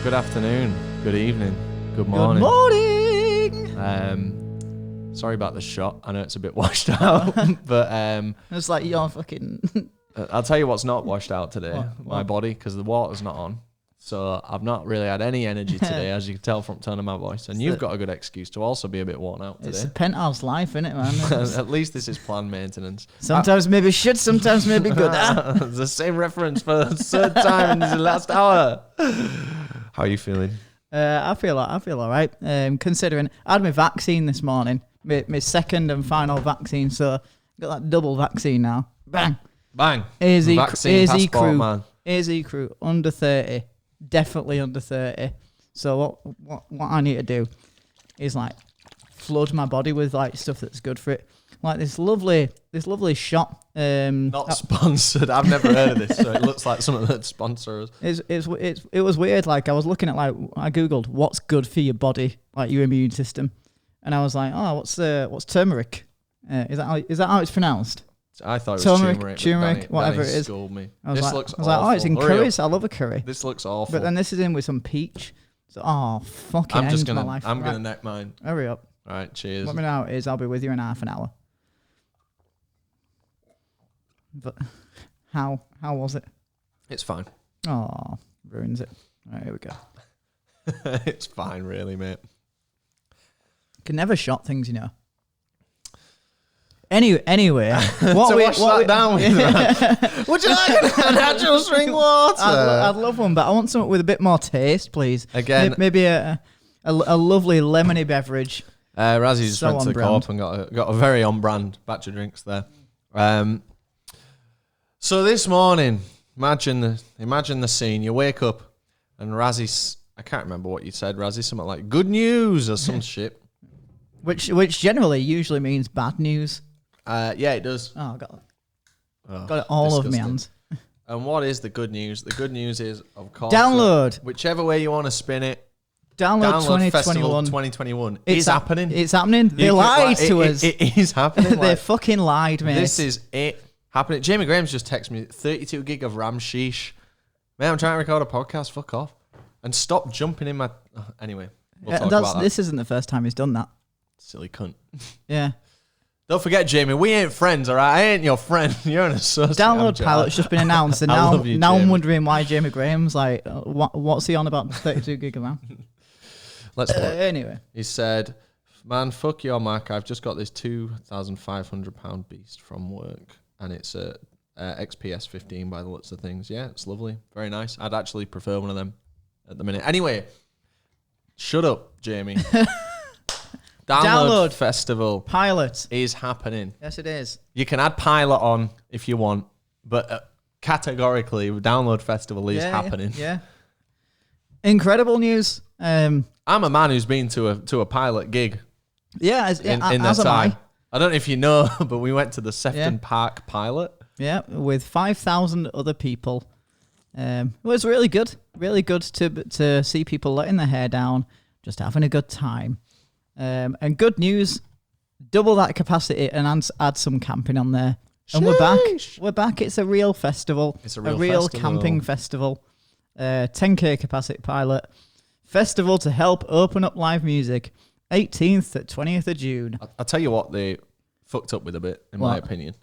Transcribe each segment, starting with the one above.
Good afternoon, good evening, good morning. Good morning. Sorry about the shot. I know it's a bit washed out, but It's like you're fucking. I'll tell you what's not washed out today. What? My body, because the water's not on. So I've not really had any energy today, as you can tell from the tone of my voice. And you've got a good excuse to also be a bit worn out It's a today. penthouse life, isn't it, man? At least this is planned maintenance. Sometimes maybe shit, sometimes maybe good. It's the same reference for the third time in the last hour. How are you feeling? I feel all right. Considering I had my vaccine this morning, my second and final vaccine, so I got that double vaccine now. Bang. Bang. Vaccine passport, crew. man. AZ crew under 30, definitely under 30. So what I need to do is like flood my body with like stuff that's good for it. Like this lovely shot. Not sponsored. I've never heard of this, so it looks like something that sponsors us. It was weird. Like I was looking at I googled what's good for your body, like your immune system, and I was like, oh, what's turmeric? Is that how it's pronounced? I thought it was turmeric, whatever Danny it is. Schooled me. I was This like, looks awful. oh, it's in Hurry curries. up. I love a curry. This looks awful. But then this is in with some peach. So fucking I'm just end gonna my life. I'm Right, gonna neck mine. hurry up. All right, cheers. Let me know how it is. I'll be with you in half an hour. But how was it? It's fine. Oh, ruins it. All right, here we go. It's fine, really, mate. Can never shot things, you know. Anyway, what So we wash what that we, down with that. Would you like a natural spring water? I'd love one, but I want something with a bit more taste, please. Again, Maybe a lovely lemony beverage. Razzie just So went to the on-brand. co-op and got a very on-brand batch of drinks there. So this morning, imagine the scene. You wake up and Razzie's, I can't remember what you said, Razzie, something like good news or some shit. Which generally usually means bad news. Yeah, it does. Oh, got it all over my disgusting. hands. And what is the good news? The good news is, of course, Download. whichever way you want to spin it. Download Festival 2021. 2021 It's is happening. It's happening. They You can- lied to it- us. It is happening. They like, fucking lied, mate. this is it happening. Jamie Graham's just texted me 32 gig of RAM. Sheesh. Man, I'm trying to record a podcast. Fuck off. And stop jumping in my. Anyway, we'll talk about that. This isn't the first time he's done that. Silly cunt. Yeah. Don't forget, Jamie, we ain't friends, all right? I ain't your friend. You're an associate. Download pilot's just been announced, and I now love you, I'm Jamie. wondering why Jamie Graham's like, what's he on about 32 gig of RAM? Let's look. Anyway, He said, man, fuck your Mac. I've just got this £2,500 beast from work, and it's a XPS 15 by the looks of things. Yeah, it's lovely. Very nice. I'd actually prefer one of them at the minute. Anyway, shut up, Jamie. Download Festival pilot. is happening. Yes, it is. You can add Pilot on if you want, but categorically, Download Festival is happening. Yeah. Incredible news. I'm a man who's been to a Pilot gig Yeah, in their as am time. I. I don't know if you know, but we went to the Sefton Park Pilot. Yeah, with 5,000 other people. It was really good. Really good to see people letting their hair down, just having a good time. And good news, double that capacity and add some camping on there. And we're back. Sheesh. We're back. It's a real festival. It's a real festival. Camping festival. 10K capacity pilot. Festival to help open up live music. 18th to 20th of June. I'll tell you what they fucked up with a bit, in my What? opinion.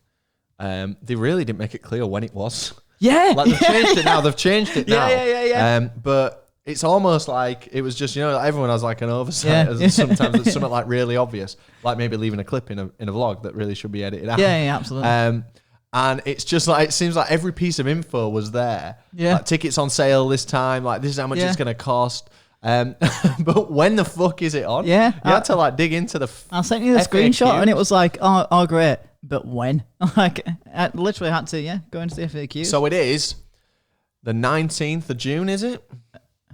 They really didn't make it clear when it was. Yeah. Like, they've changed it now. They've changed it now. Yeah. But it's almost like it was just, everyone has like an oversight. Yeah. Sometimes it's something like really obvious, like maybe leaving a clip in a vlog that really should be edited out. Yeah, absolutely. And it's just like, it seems like every piece of info was there. Yeah. Like tickets on sale this time, like this is how much Yeah. it's going to cost. But when the fuck is it on? Yeah. You had to like dig into the I sent you the FAQs. screenshot and it was like, oh great, but when? Like, I literally had to, go into the FAQ. So it is the 19th of June, is it?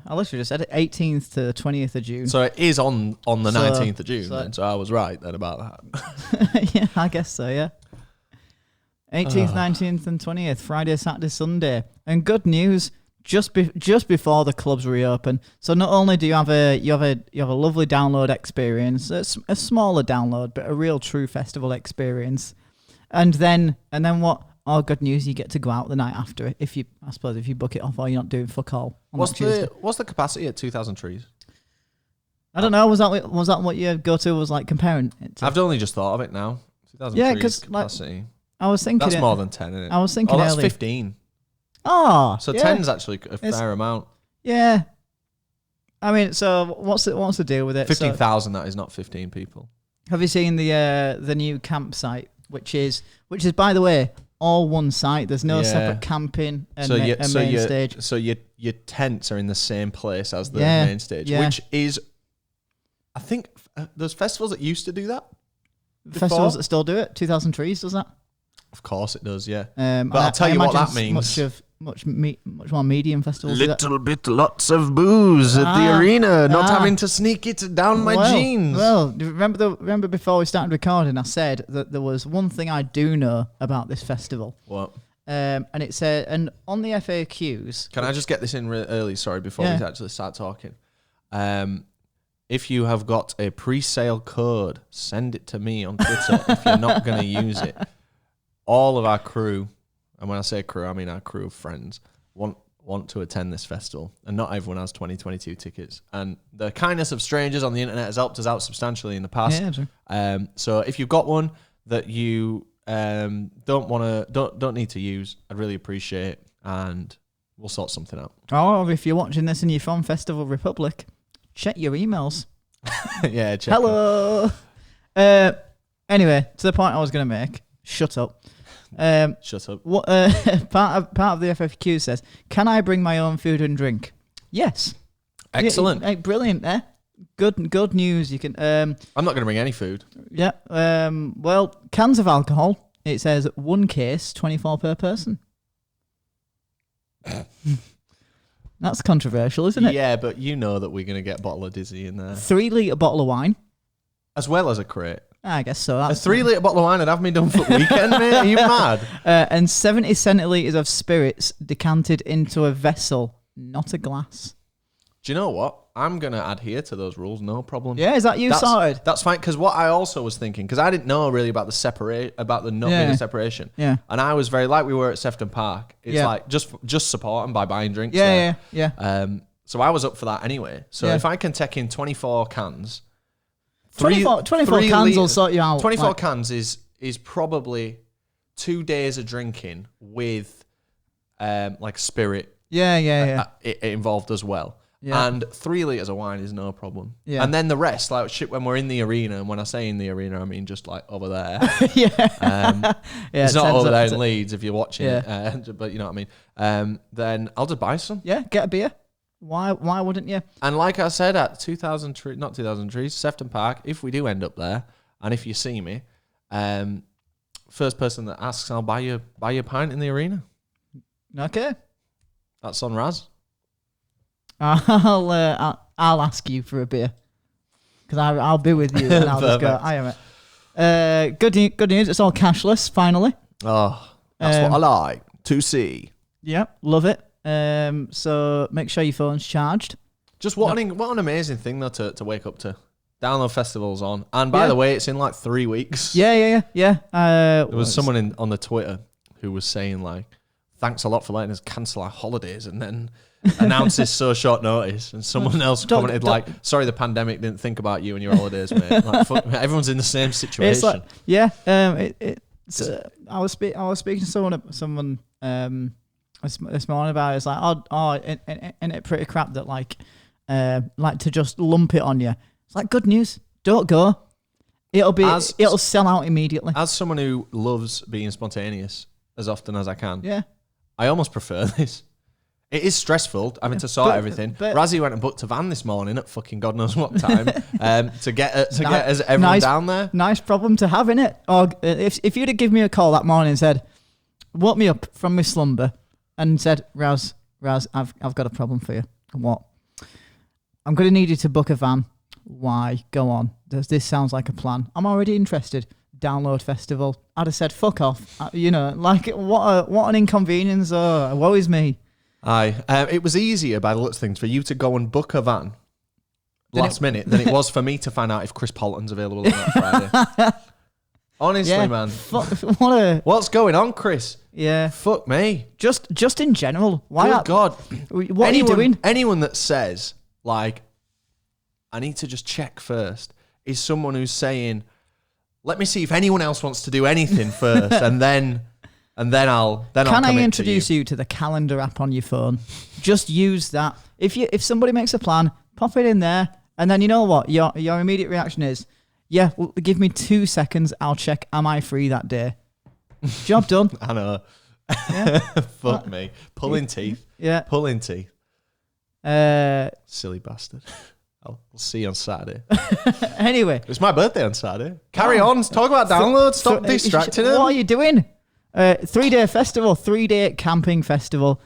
I literally just said it, 18th to 20th of June. So it is on the So- 19th of June. so- Then. So I was right then about that. Yeah, I guess so, yeah. 18th, 19th and 20th, Friday, Saturday, Sunday. And good news, just before the clubs reopen. So not only do you have a lovely download experience, a smaller download, but a real true festival experience. And then what? or good news, you get to go out the night after if you book it off or you're not doing fuck all on that Tuesday. What's the capacity at 2,000 trees? I don't know. Was that what your go-to was, like, comparing it to? I've only just thought of it now. 2,000 Yeah, trees 'cause, capacity. like, I was thinking That's more than 10, isn't it? I was thinking that's earlier. 15. Oh, So yeah. 10's actually a fair amount. Yeah. I mean, so what's the deal with it? 15,000, that is not 15 people. Have you seen the new campsite, which is by the way all one site? There's no separate camping and main stage. So your tents are in the same place as the Yeah, main stage, yeah. which is, I think, there's festivals that used to do that. Festivals that still do it. 2,000 Trees does that. Of course it does, yeah. But I'll tell you what that imagine means. Much more medium festivals. do that. Little bit, lots of booze at the arena, not having to sneak it down my jeans. Well, remember before we started recording, I said that there was one thing I do know about this festival. What? And it said, and on the FAQs. Can I just get this in early? Sorry, before we actually start talking. If you have got a pre-sale code, send it to me on Twitter if you're not going to use it. All of our crew, and when I say crew, I mean our crew of friends, want to attend this festival, and not everyone has 2022 tickets. And the kindness of strangers on the internet has helped us out substantially in the past. Yeah, true. So if you've got one that you don't need to use, I'd really appreciate it, and we'll sort something out. Or if you're watching this and you're from Festival Republic, check your emails. Yeah, check Hello. Anyway, to the point I was going to make. Shut up. Shut up. What part of the FAQ says, "Can I bring my own food and drink?" Yes. Excellent. Yeah, brilliant. Good news. You can. I'm not going to bring any food. Yeah. Well, cans of alcohol. It says 1 case, 24 per person. That's controversial, isn't it? Yeah, but you know that we're going to get a bottle of Dizzy in there. 3 litre bottle of wine. As well as a crate. I guess so. A 3 litre bottle of wine would have me done for the weekend, mate. Are you mad? And 70 centilitres of spirits decanted into a vessel, not a glass. Do you know what? I'm going to adhere to those rules, no problem. Yeah, is that sorted? That's fine, because what I also was thinking, because I didn't know really about the not being a separation. Yeah. And I was very, like we were at Sefton Park, it's like, just support them by buying drinks there. Yeah. So I was up for that anyway. So if I can take in 24 cans... 24 cans will sort you out. 24 cans is probably 2 days of drinking with like spirit. Yeah. It involved as well. Yeah. And 3 litres of wine is no problem. Yeah. And then the rest, like shit, when we're in the arena, and when I say in the arena, I mean just like over there. Yeah. It's not over there in Leeds if you're watching it, but you know what I mean. Then I'll just buy some. Yeah, get a beer. Why wouldn't you? And like I said, at 2,000 Trees, Sefton Park, if we do end up there, and if you see me, first person that asks, I'll buy you a pint in the arena. Okay. That's on Raz. I'll ask you for a beer because I'll be with you and I'll just go. I am it. Good news. It's all cashless finally. Oh, that's what I like to see. Yeah, love it. So make sure your phone's charged. Just what an amazing thing though to wake up to. Download Festival's on, and by the way, it's in like 3 weeks. Yeah. There was someone on the Twitter who was saying like, "Thanks a lot for letting us cancel our holidays," and then announce this so short notice. And someone else commented like, "Sorry, the pandemic didn't think about you and your holidays, mate." Like, fuck, everyone's in the same situation. It's like, I was speaking to someone this morning about it. It's like, isn't it pretty crap that like to just lump it on you? It's like, good news, don't go. It'll sell out immediately. As someone who loves being spontaneous as often as I can, I almost prefer this. It is stressful having to sort everything. But Razzie went and booked a van this morning at fucking God knows what time to get us everyone down there. Nice problem to have, innit? Or if you'd have given me a call that morning and said, woke me up from my slumber and said, Raz, I've got a problem for you. What? I'm going to need you to book a van. Why? Go on. This sounds like a plan. I'm already interested. Download Festival. I'd have said, fuck off. Like, what an inconvenience. Oh, woe is me. Aye. It was easier by the looks of things for you to go and book a van last minute than it was for me to find out if Chris Polton's available on that Friday. Honestly, Yeah. man. What a What's going on, Chris? yeah. Fuck me. Just in general, why? Good God. What are you doing? Anyone that says, like, I need to just check first, is someone who's saying, let me see if anyone else wants to do anything first, and then I'll Can I commit introduce to you. you to the calendar app on your phone? Just use that. If somebody makes a plan, pop it in there, and then you know what? Your immediate reaction is, yeah, well, give me 2 seconds. I'll check. Am I free that day? Job done. I know. Yeah. Fuck me. Pulling teeth. Yeah. Pulling teeth. Uh. Silly bastard. We'll see you on Saturday. Anyway, It's my birthday on Saturday. Carry on. Talk about downloads. Stop distracting What them. are you doing? 3-day festival, 3-day camping festival.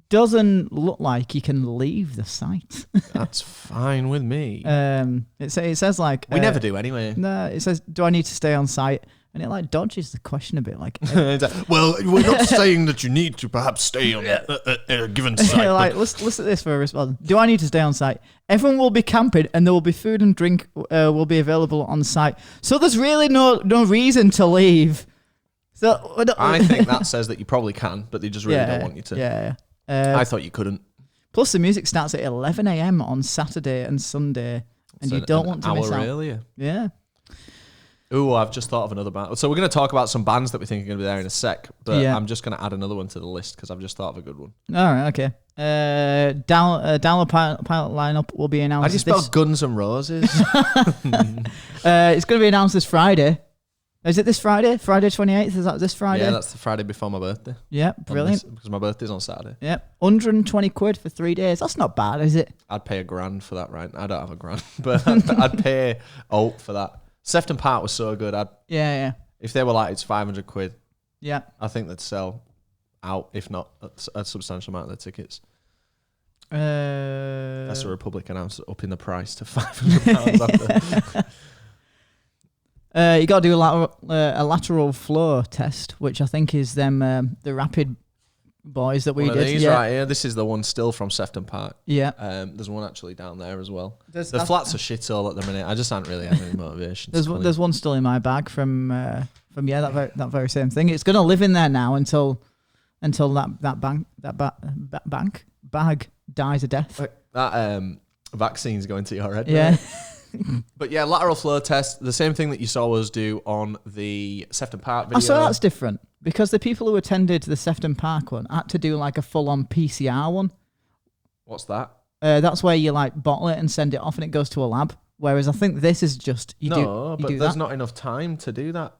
Doesn't look like you can leave the site. That's fine with me. It says like We never do anyway. No, it says, do I need to stay on site? And it like dodges the question a bit, like It's like, well, we're not saying that you need to perhaps stay on a given site. like let's at this for a response. Do I need to stay on site? Everyone will be camping, and there will be food and drink will be available on site. So there's really no reason to leave. So I think that says that you probably can, but they just really don't want you to. Yeah. I thought you couldn't. Plus, the music starts at 11 a.m. on Saturday and Sunday, and So you don't an want to miss hour out. earlier. Yeah. Ooh, I've just thought of another band. So we're going to talk about some bands that we think are going to be there in a sec, but Yeah. I'm just going to add another one to the list because I've just thought of a good one. All right. Okay. Download pilot lineup will be announced. How do you spell this- Guns N' Roses? It's going to be announced this Friday. Is it this Friday? Friday 28th? Is that this Friday? Yeah, that's the Friday before my birthday. Yeah, brilliant. Because my birthday's on Saturday. Yep, 120 quid for 3 days. That's not bad, is it? I'd pay $1,000 for that, right? I don't have $1,000, but I'd pay for that. Sefton Park was so good. Yeah. If they were like, it's 500 quid, Yeah. I think they'd sell out, if not a substantial amount of the tickets. That's the Republic announced upping the price to £500 after. You got to do a lateral flow test, which I think is them the rapid boys that we One of did. these Yeah. right here. This is the one still from Sefton Park. Yeah. There's one actually down there as well. The That's- flats are shithole at the minute. I just haven't really had any motivation. There's one still in my bag from that very same thing. It's going to live in there now until that bag dies a death. That vaccine's going to your head. Yeah. But yeah, lateral flow test, the same thing that you saw us do on the Sefton Park video. Oh, so that's different because the people who attended the Sefton Park one had to do like a full-on PCR one. What's that? That's where you like bottle it and send it off, and it goes to a lab. Whereas I think this is just you No, do but that. there's not enough time to do that.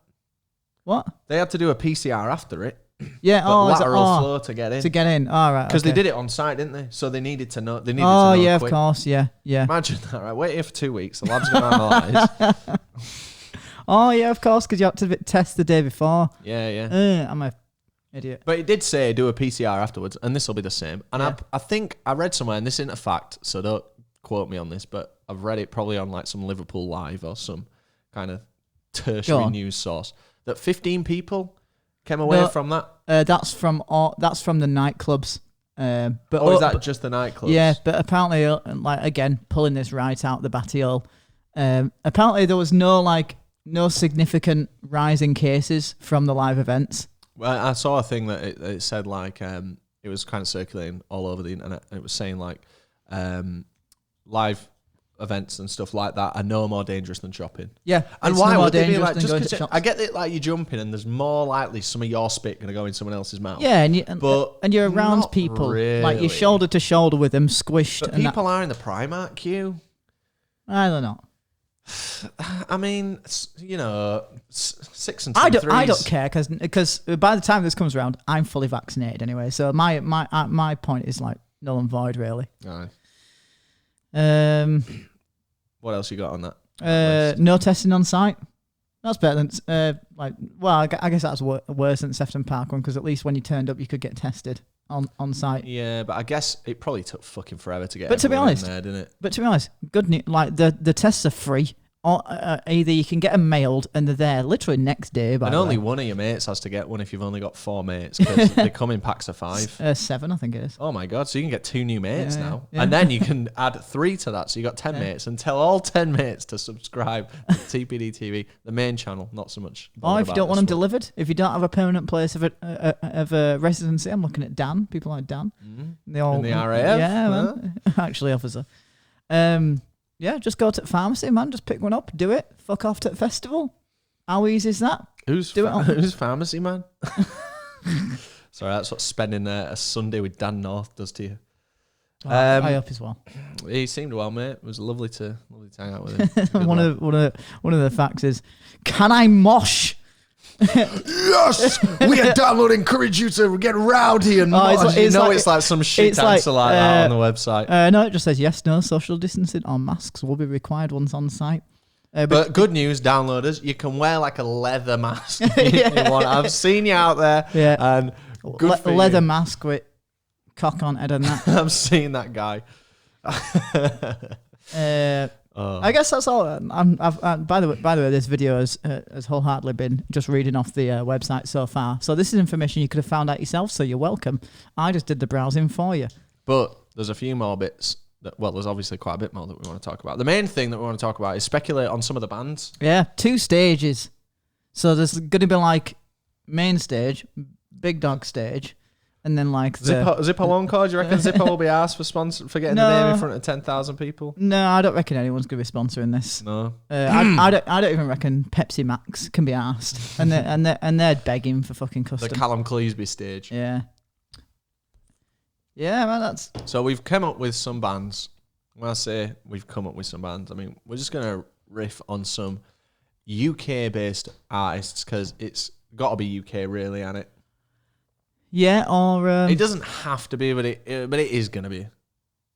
What? They had to do a PCR after it, Yeah. but Is it- lateral flow to get in. to get in. All right. Because okay. they did it on site, didn't they? So they needed to know. They needed Oh to know yeah, quick. of course. Yeah. Imagine that, right? Wait here for 2 weeks. The lab's going to analyse. Oh yeah, of course, because you have to test the day before. Yeah. I'm a idiot. But it did say do a PCR afterwards, and this will be the same. And Yeah. I think I read somewhere, and this isn't a fact, so don't quote me on this, but I've read it probably on like some Liverpool Live or some kind of tertiary news source, that 15 people came away from that. That's from the nightclubs. But Or is that just the nightclubs? Yeah, but apparently, like again, pulling this right out the battiole. Apparently, there was no significant rise in cases from the live events. Well, I saw a thing that it said like it was kind of circulating all over the internet, and it was saying like live events and stuff like that are no more dangerous than shopping. Yeah, And it's why no more would they be dangerous like? than Just going to 'cause shops. I get it, like you're jumping, and there's more likely some of your spit going to go in someone else's mouth. Yeah, and But you're around not people, like really. you're shoulder to shoulder with them, squished. But and people are in the Primark queue. I don't know. I mean, 6 and 2 I threes. don't care because by the time this comes around, I'm fully vaccinated anyway. So my point is like null and void, really. Aye. What else you got on that? list? No testing on site. That's better than I guess that's worse than Sefton Park one because at least when you turned up, you could get tested on site. Yeah, but I guess it probably took fucking forever to get. But to be everyone in honest- there, didn't it? But to be honest, good news. Like the tests are free or either you can get them mailed and they're there literally next day. And only one of your mates has to get one if you've only got 4 mates, because they come in packs of 5. 7, I think it is. Oh my God. So you can get 2 new mates now. Yeah. And then you can add 3 to that. So you got 10 mates, and tell all 10 mates to subscribe to TPD TV, the main channel, not so much. Or if you don't want them delivered, if you don't have a permanent place of a residency, I'm looking at Dan, people like Dan. Mm-hmm. They all, in the RAF. Yeah, man. Actually, officer. Yeah, just go to the pharmacy, man. Just pick one up, do it. Fuck off to the festival. How easy is that? Who's pharmacy man? Sorry, that's what spending a Sunday with Dan North does to you. I hope as well. He seemed well, mate. It was lovely to hang out with him. one of the facts is, can I mosh? Yes, we at Download encourage you to get rowdy and mosh. It's like some shit answer like that on the website. No, it just says yes, no, social distancing or masks will be required once on site. But good news, downloaders, you can wear like a leather mask if you want. I've seen you out there. Yeah. And good for leather you. mask with cock on head and that. I've seen that guy. I guess that's all. By the way, this video has wholeheartedly been just reading off the website so far. So this is information you could have found out yourself, so you're welcome. I just did the browsing for you. But there's a few more bits. There's obviously quite a bit more that we want to talk about. The main thing that we want to talk about is speculate on some of the bands. Yeah, 2 stages. So there's going to be like main stage, big dog stage, and then like Zippo Encore. Do you reckon Zippo will be asked for getting the name in front of 10,000 people? No, I don't reckon anyone's going to be sponsoring this. No, I don't even reckon Pepsi Max can be asked, and they're begging for fucking custom. the Callum Cleesby stage. Yeah. Yeah, man, that's... So we've come up with some bands. When I say we've come up with some bands, I mean, we're just going to riff on some UK-based artists, because it's got to be UK, really, ain't it? Yeah, or... it doesn't have to be, but it is going to be.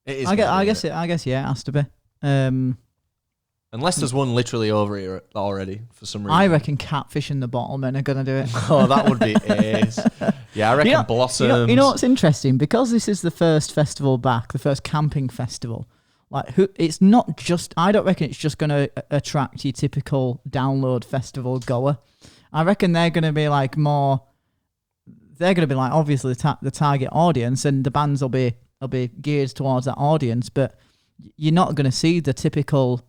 It is. I guess yeah, it has to be. Unless there's one literally over here already, for some reason. I reckon Catfish and the Bottlemen are going to do it. Oh, that would be ace. Yeah, I reckon Blossoms. You know what's interesting? Because this is the first festival back, the first camping festival, it's not just... I don't reckon it's just going to attract your typical download festival goer. I reckon they're going to be like more... They're going to be like, obviously, the target audience, and the bands will be geared towards that audience, but you're not going to see the typical,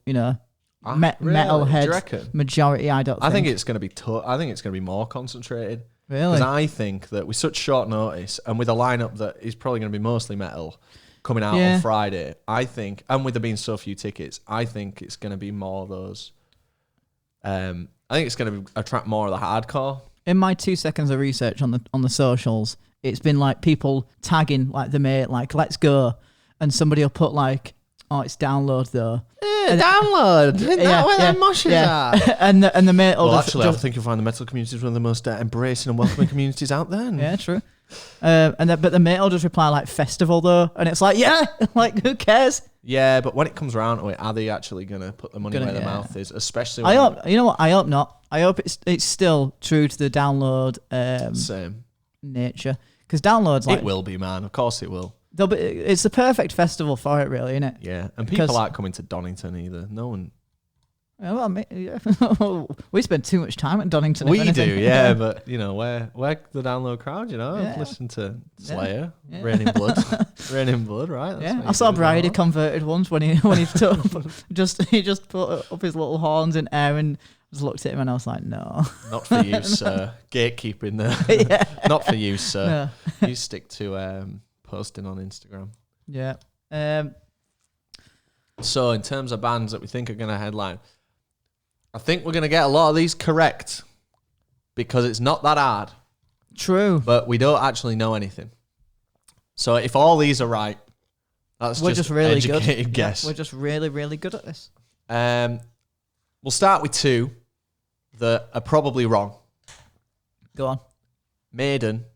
metalhead majority. I think it's going to be I think it's going to be more concentrated. Really? Because I think that with such short notice and with a lineup that is probably going to be mostly metal coming out on Friday, I think, and with there being so few tickets, I think it's going to be more of those. I think it's going to attract more of the hardcore. In my 2 seconds of research on the socials, it's been like people tagging like the mate, like let's go, and somebody will put like, oh, it's Download though. Yeah, Download. Isn't that where the moshes are? and the mate will I think you'll find the metal community is one of the most embracing and welcoming communities out there. Yeah, true. But the mate will just reply like festival though, and it's like, yeah, like who cares? Yeah, but when it comes around to it, are they actually gonna put the money where their mouth is? Especially, I hope. You know what? I hope not. I hope it's still true to the Download same nature, because Download's like it will be, man. Of course, it will. It's the perfect festival for it, really, isn't it? Yeah, and people aren't coming to Donington either. No one. Well, we spend too much time at Donington. We do, yeah, but we're the Download crowd. I've listened to Slayer, Raining Blood, Raining Blood, right? That's I saw Bridie converted once when he just put up his little horns in air and just looked at him, and I was like, no, not for you, sir. Gatekeeping there, not for you, sir. No. You stick to posting on Instagram. Yeah. So in terms of bands that we think are going to headline, I think we're going to get a lot of these correct because it's not that hard. True. But we don't actually know anything. So if all these are right, we're just really educated guess. Yeah, we're just really, really good at this. We'll start with 2 that are probably wrong. Go on. Maiden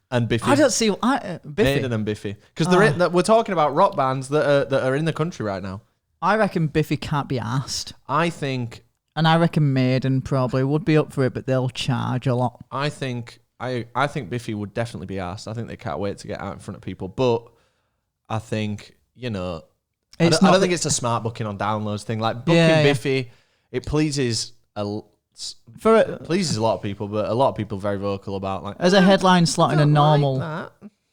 and Biffy. I don't see Biffy. Maiden and Biffy. Because we're talking about rock bands that are in the country right now. I reckon Biffy can't be asked. I think... And I reckon Maiden probably would be up for it, but they'll charge a lot. I think Biffy would definitely be asked. I think they can't wait to get out in front of people. But I think, I don't think it's a smart booking on downloads thing. Like booking Biffy, it pleases pleases a lot of people, but a lot of people are very vocal about like as a headline slot in a normal,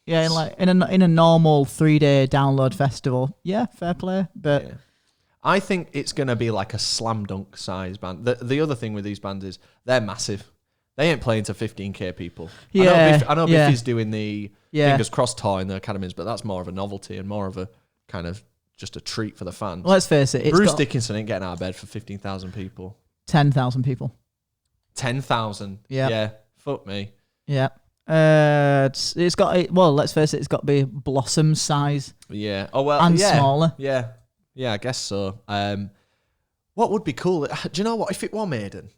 in a normal 3-day download festival. Yeah, fair play, but. Yeah. I think it's going to be like a slam dunk size band. The other thing with these bands is they're massive. They ain't playing to 15k people. Yeah, I know Biffy's doing the Fingers Crossed tour in the academies, but that's more of a novelty and more of a kind of just a treat for the fans. Let's face it. Bruce Dickinson ain't getting out of bed for 15,000 people. 10,000 people. 10,000. Yeah. Fuck me. Yeah. It's got let's face it. It's got to be Blossom size. Yeah. Oh well. And smaller. Yeah. Yeah, I guess so. What would be cool? Do you know what? If it were Maiden,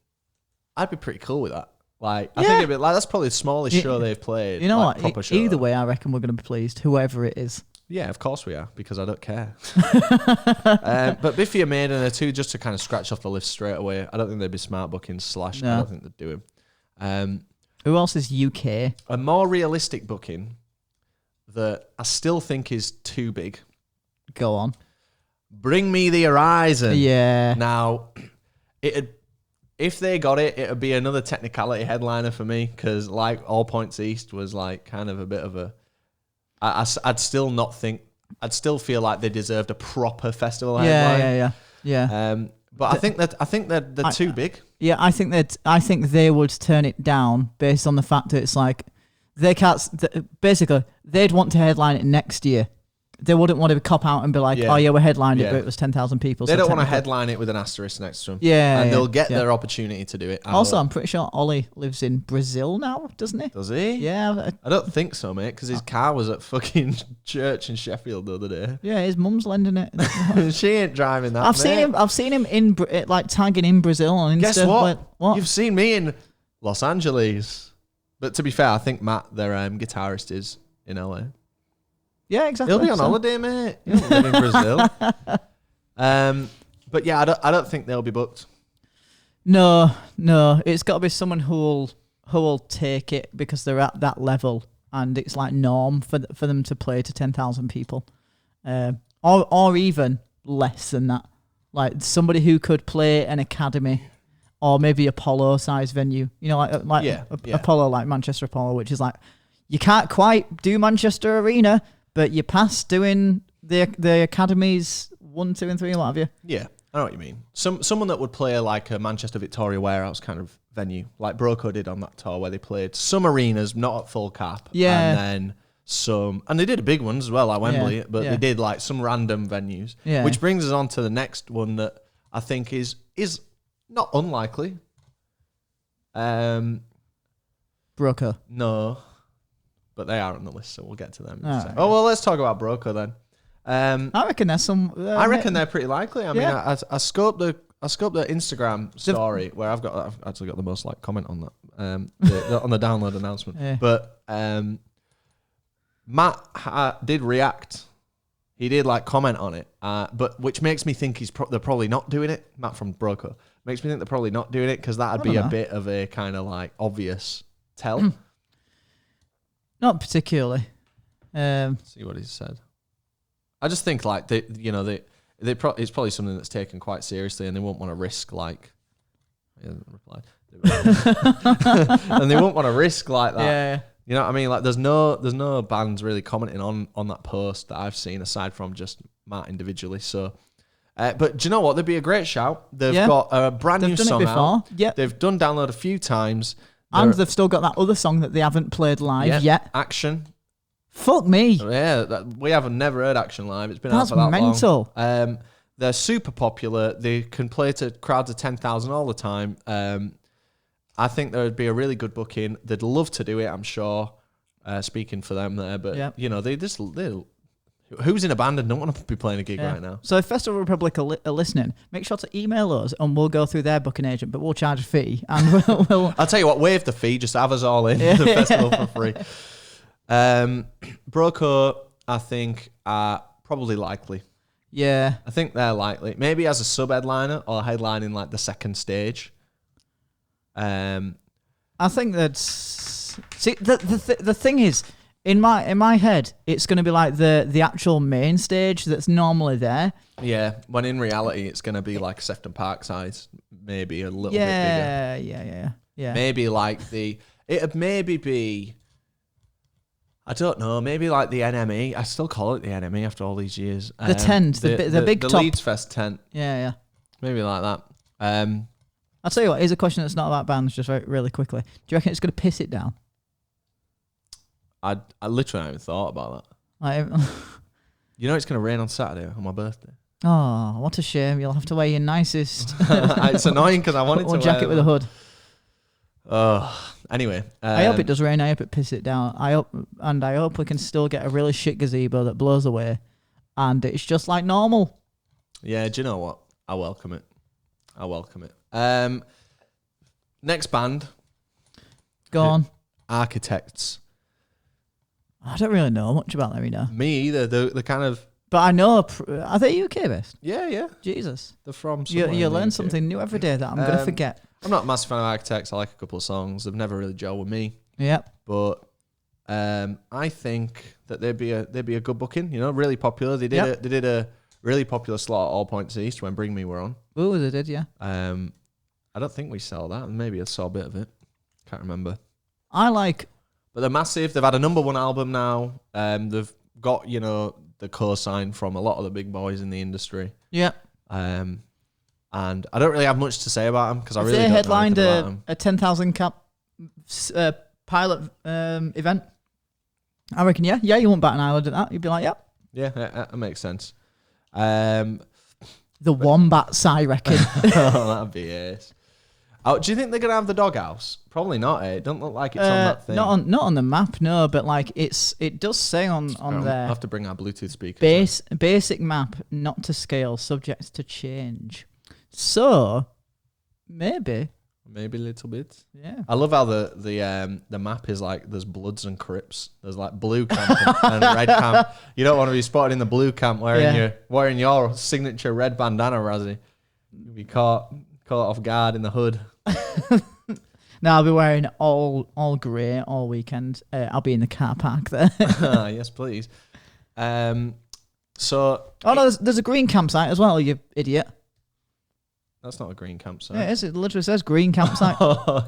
I'd be pretty cool with that. Like, I think it'd be like that's probably the smallest show they've played. You know like, what? Proper show. Either way, I reckon we're going to be pleased, whoever it is. Yeah, of course we are, because I don't care. But Biffy and Maiden are two just to kind of scratch off the list straight away. I don't think they'd be smart booking / I don't think they'd do him. Who else is UK? A more realistic booking that I still think is too big. Go on. Bring Me the Horizon. Yeah. Now, if they got it, it would be another technicality headliner for me, because like All Points East was like kind of a bit of a... I'd still feel like they deserved a proper festival headline. Yeah. But I think that they're too big. Yeah, I think they would turn it down based on the fact that it's like they can't. Basically, they'd want to headline it next year. They wouldn't want to cop out and be like, oh yeah, we headlined it, but it was 10,000 people. They don't want to headline it with an asterisk next to them. Yeah, and they'll get their opportunity to do it. Also, I'm pretty sure Ollie lives in Brazil now, doesn't he? Does he? Yeah. I don't think so, mate, because his car was at fucking church in Sheffield the other day. Yeah, his mum's lending it. She ain't driving that. I've seen him in like tagging in Brazil on Insta. Guess what? Like, what? You've seen me in Los Angeles. But to be fair, I think Matt, their guitarist, is in LA. Yeah, exactly. He'll be on holiday, mate. He'll live in Brazil. But yeah, I don't think they'll be booked. No. It's got to be someone who'll take it because they're at that level and it's like norm for them to play to 10,000 people, or even less than that. Like somebody who could play an academy or maybe Apollo size venue. You know, like Apollo, like Manchester Apollo, which is like you can't quite do Manchester Arena. But you pass doing the academies 1, 2, and 3, what have you? Yeah, I know what you mean. Someone that would play like a Manchester Victoria Warehouse kind of venue, like Broco did on that tour, where they played some arenas, not at full cap, and then some, and they did a big ones as well, like Wembley, but they did like some random venues, which brings us on to the next one that I think is not unlikely. Broco. No. But they are on the list, so we'll get to them. Oh, well, let's talk about Broco then. I reckon there's some... I reckon they're pretty likely. I mean, I scoped the Instagram story where I've actually got the most like comment on that, on the download announcement. Yeah. But Matt did react. He did like comment on it, but which makes me think they're probably not doing it. Matt from Broco makes me think they're probably not doing it because that'd be a bit of a kind of like obvious tell. Not particularly. See what he said. I just think like it's probably something that's taken quite seriously, and they won't want to risk like. He hasn't replied. And they won't want to risk like that. Yeah. You know what I mean? Like there's no bands really commenting on that post that I've seen aside from just Matt individually. So, but do you know what? They'd be a great shout. They've got a brand new song out. Yep. They've done download a few times. And they've still got that other song that they haven't played live yet. Action. Fuck me. Yeah, we haven't never heard Action live. It's been out for that mental. Long. They're super popular. They can play to crowds of 10,000 all the time. I think there would be a really good booking. They'd love to do it, I'm sure. Speaking for them there, but you know, they who's in a band and don't want to be playing a gig right now? So if Festival Republic are listening, make sure to email us and we'll go through their booking agent, but we'll charge a fee and we'll I'll tell you what, waive the fee, just have us all in the festival for free. Broco, I think, are probably likely. Yeah. I think they're likely. Maybe as a sub-headliner or headlining like the second stage. I think that's... See, the thing is, In my head, it's going to be like the actual main stage that's normally there. Yeah, when in reality, it's going to be like Sefton Park size, maybe a little bit bigger. Yeah. Maybe like it'd maybe be, I don't know, maybe like the NME. I still call it the NME after all these years. The tent, the big the top. Leeds Fest tent. Yeah. Maybe like that. I'll tell you what, here's a question that's not about bands, just really quickly. Do you reckon it's going to piss it down? I literally haven't thought about that. Like, You know it's going to rain on Saturday on my birthday. oh, what a shame. You'll have to wear your nicest It's annoying because I wanted to jacket with a hood. Anyway. I hope it does rain. I hope it pisses it down. I hope we can still get a really shit gazebo that blows away and it's just like normal. Yeah, do you know what? I welcome it. Next band. Go on. Architects. I don't really know much about them, you know. Me either. The kind of... But I know, are they UK based? Yeah. Jesus. They're from You somewhere in the learn UK. something new every day that I'm going to forget. I'm not a massive fan of Architects. I like a couple of songs. They've never really gelled with me. Yep. But I think that they'd be a good booking. You know, really popular. They did a really popular slot at All Points East when Bring Me were on. Oh, they did, yeah. I don't think we saw that. Maybe I saw a bit of it. Can't remember. But they're massive. They've had a #1 album now. They've got, you know, the co-sign from a lot of the big boys in the industry. Yeah. And I don't really have much to say about them because I If really they don't know headlined anything about them. a 10,000 cap pilot event, I reckon, yeah, you won't bat an eyelid at that. You'd be like, yep. Yeah, that makes sense. The wombats, I reckon. That'd be ace. Oh, do you think they're gonna have the doghouse? Probably not. It don't look like it's on that thing. Not on the map, no. But like it does say on I'll there. have to bring our Bluetooth speakers. Basic map, not to scale, subject to change. So maybe A little bit. Yeah. I love how the map is like there's Bloods and Crips. There's like blue camp and red camp. You don't want to be spotted in the blue camp wearing your signature red bandana, Razzie. You'll be caught off guard in the hood. No, I'll be wearing all grey all weekend. I'll be in the car park there. Yes, please. So no, there's a green campsite as well, you idiot. that's not a green campsite. Yeah, it is. It literally says green campsite.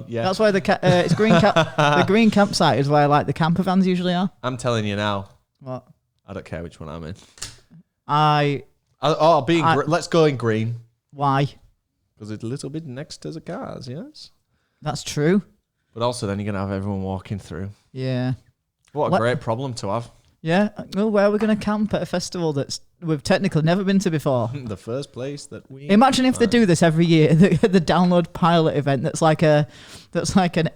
Yeah. That's why it's green. The green campsite is where like the camper vans usually are. I'm telling you now. What? I don't care which one I'm in. I'll be in let's go in green. Why? Because it's a little bit next to the cars, yes. That's true. But also then you're going to have everyone walking through. Yeah. What a great problem to have. Yeah. Well, where are we going to camp at a festival that's we've technically never been to before? The first place that we... Imagine if they do this every year, the download pilot event that's like an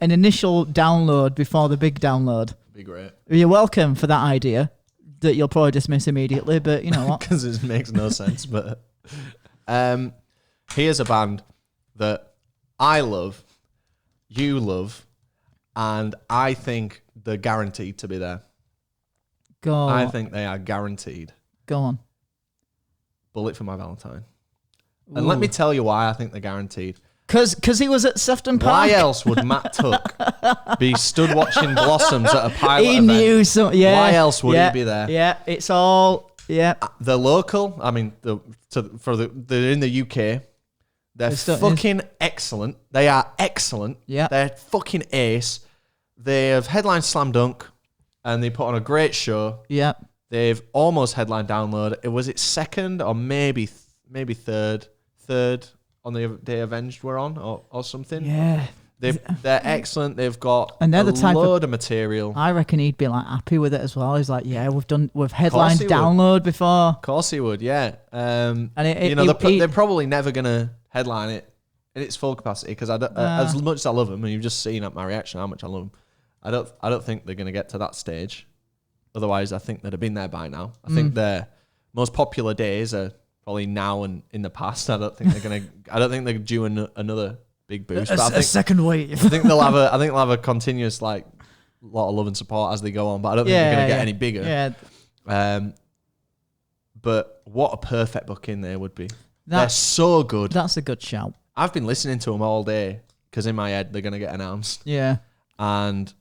initial download before the big download. Be great. You're welcome for that idea that you'll probably dismiss immediately, but you know what? Because it makes no sense. But here's a band that I love, you love, and I think they're guaranteed to be there. Go. I think they are guaranteed. Go on. Bullet for My Valentine. And let me tell you why I think they're guaranteed. Because he was at Sefton Park. Why else would Matt Tuck be stood watching Blossoms at a pilot he event? knew some. Yeah. Why else would he be there? Yeah, it's all. Yeah. The local. I mean, they're in the UK. They're fucking excellent. They are excellent. Yeah. They're fucking ace. They have headlined Slam Dunk, and they put on a great show. Yeah. They've almost headlined Download. Was it second or maybe third on the day Avenged were on or something? Yeah. They're excellent. They've got and they're the type load of material. I reckon he'd be like happy with it as well. He's like, yeah, we've headlined Download before. Of course he would, yeah. And they're probably never gonna headline it in its full capacity because as much as I love them, and you've just seen at my reaction how much I love them, I don't think they're gonna get to that stage. Otherwise, I think they'd have been there by now. I think their most popular days are probably now and in the past. I don't think they're due another big boost. But I think, a second wave. I think they'll have a continuous lot of love and support as they go on. But I don't think they're gonna get any bigger. Yeah. But what a perfect booking they would be. They're so good. That's a good shout. I've been listening to them all day because in my head they're gonna get announced. Yeah. And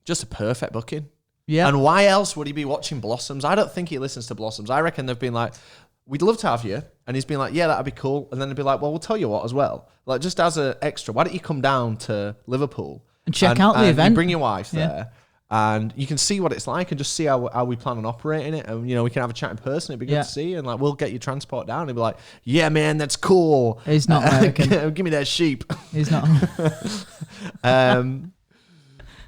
just a perfect booking. Yeah. And why else would he be watching Blossoms? I don't think he listens to Blossoms. I reckon they've been like, we'd love to have you. And he's been like, yeah, that'd be cool. And then they'd be like, well, we'll tell you what as well. Like, just as an extra, why don't you come down to Liverpool and check out the event? You bring your wife there. And you can see what it's like and just see how we plan on operating it. And, we can have a chat in person. It'd be good to see. And, like, we'll get your transport down. He'd be like, yeah, man, that's cool. He's not American. Give me that sheep. He's not.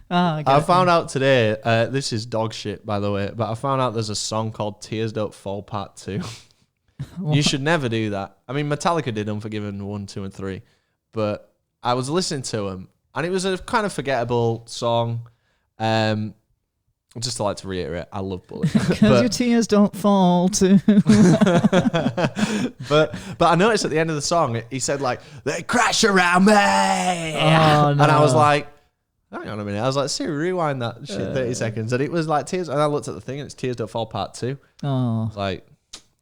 I found out today, this is dog shit, by the way, but I found out there's a song called Tears Don't Fall Part 2. You should never do that. I mean, Metallica did Unforgiven 1, 2, and 3. But I was listening to them, and it was a kind of forgettable song. Just to like to reiterate, I love Bullet. Because your tears don't fall too. but I noticed at the end of the song, he said like, they crash around me. Oh, no. And I was like, hang on a minute. I was like, Siri, rewind that shit 30 seconds. And it was like Tears. And I looked at the thing and it's Tears Don't Fall Part 2. Oh. I was like,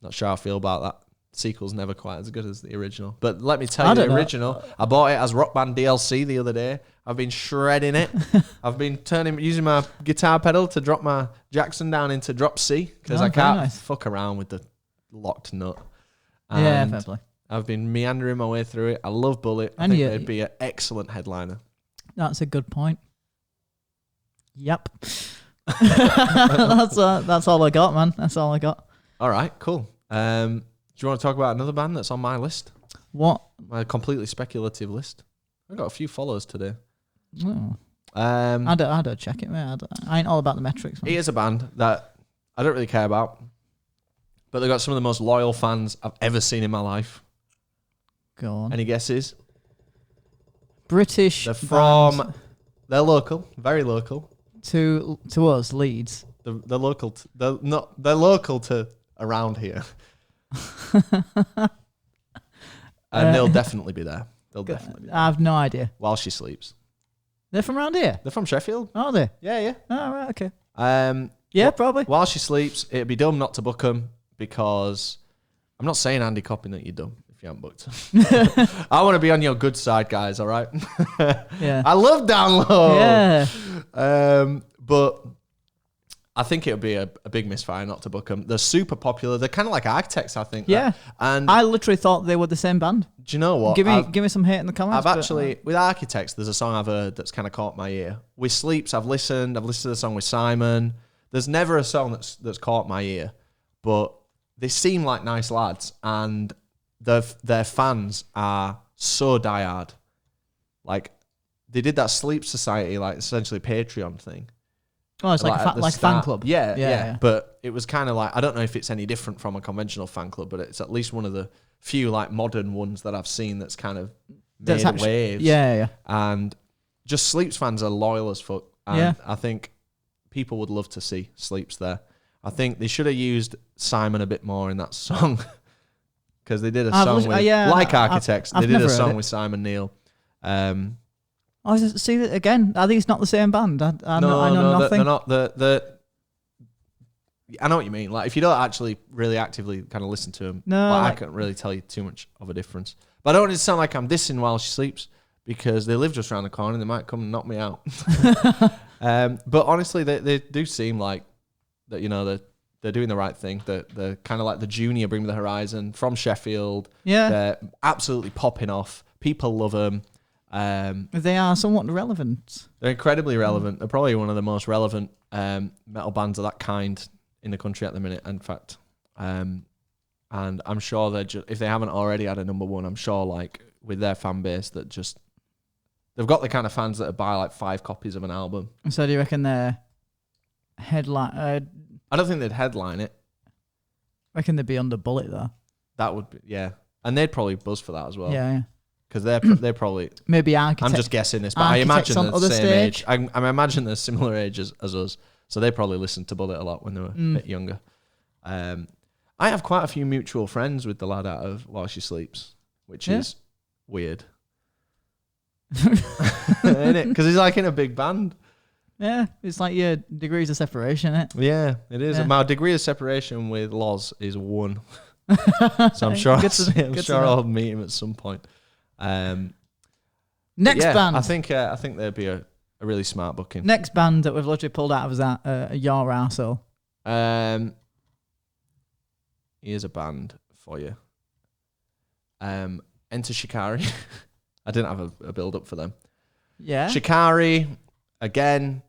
not sure how I feel about that. Sequel's never quite as good as the original. But let me tell you, the original, I bought it as Rock Band DLC the other day. I've been shredding it. I've been using my guitar pedal to drop my Jackson down into drop C because I can't fuck around with the locked nut. And fair play. I've been meandering my way through it. I love Bullet. I think it'd be an excellent headliner. That's a good point. Yep. That's all I got, man. That's all I got. All right, cool. Do you want to talk about another band that's on my list? What? My completely speculative list. I got a few followers today. Oh. I don't check it, man. I ain't all about the metrics, man. He is a band that I don't really care about, but they've got some of the most loyal fans I've ever seen in my life. Go on. Any guesses? British. They're local, very local. To us, Leeds. They're local. They're local to around here. And they'll definitely be there. They'll definitely be there. I have no idea. While She Sleeps. They're from around here? They're from Sheffield. Are they? Yeah. Oh, right, okay. Yeah, probably. While She Sleeps, it'd be dumb not to book them because I'm not saying Andy Copping that you're dumb if you haven't booked them. I want to be on your good side, guys, all right? Yeah. I love Download. Yeah. But I think it would be a big misfire not to book them. They're super popular. They're kind of like Architects, I think. Yeah. And I literally thought they were the same band. Do you know what? Give me some hate in the comments. I've actually, with Architects, there's a song I've heard that's kind of caught my ear. With Sleeps, I've listened to the song with Simon. There's never a song that's caught my ear, but they seem like nice lads, and their fans are so diehard. Like, they did that Sleep Society, like essentially Patreon thing. Oh, it's like a fan club. Yeah. But it was kind of like, I don't know if it's any different from a conventional fan club, but it's at least one of the few like modern ones that I've seen that's kind of made waves. Yeah. And just Sleeps fans are loyal as fuck. And I think people would love to see Sleeps there. I think they should have used Simon a bit more in that song because they did a song with, like Architects, they did a song with Simon Neil. See that again. Are these not the same band? I know nothing. They're not. I know what you mean. Like, if you don't actually really actively kind of listen to them, I can't really tell you too much of a difference. But I don't want it to sound like I'm dissing While She Sleeps because they live just around the corner and they might come and knock me out. But honestly, they do seem like that. You know, they're doing the right thing. They're kind of like the junior Bring Me the Horizon from Sheffield. Yeah, they're absolutely popping off. People love them. They are somewhat relevant. They're incredibly relevant. They're probably one of the most relevant metal bands of that kind in the country at the minute, in fact. And I'm sure if they haven't already had a number one, I'm sure like with their fan base that just they've got the kind of fans that buy like 5 copies of an album. So do you reckon they're headline? I don't think they'd headline it. Reckon they'd be under Bullet though. That would be, and they'd probably buzz for that as well. Yeah. Because they're probably maybe Architects. I'm just guessing this, but I imagine they're the same age. I imagine they're similar age as us, so they probably listened to Bullet a lot when they were a bit younger. I have quite a few mutual friends with the lad out of While She Sleeps, which is weird, isn't it? Because he's like in a big band. Yeah, it's like your degrees of separation, isn't it? Yeah, it is. Yeah. My degree of separation with Loz is 1, so I'm sure I'll meet him at some point. Next band. I think they'd be a a really smart booking. Next band that we've literally pulled out of that Your Arsehole. Here's a band for you. Enter Shikari. I didn't have a build up for them. Yeah. Shikari, again,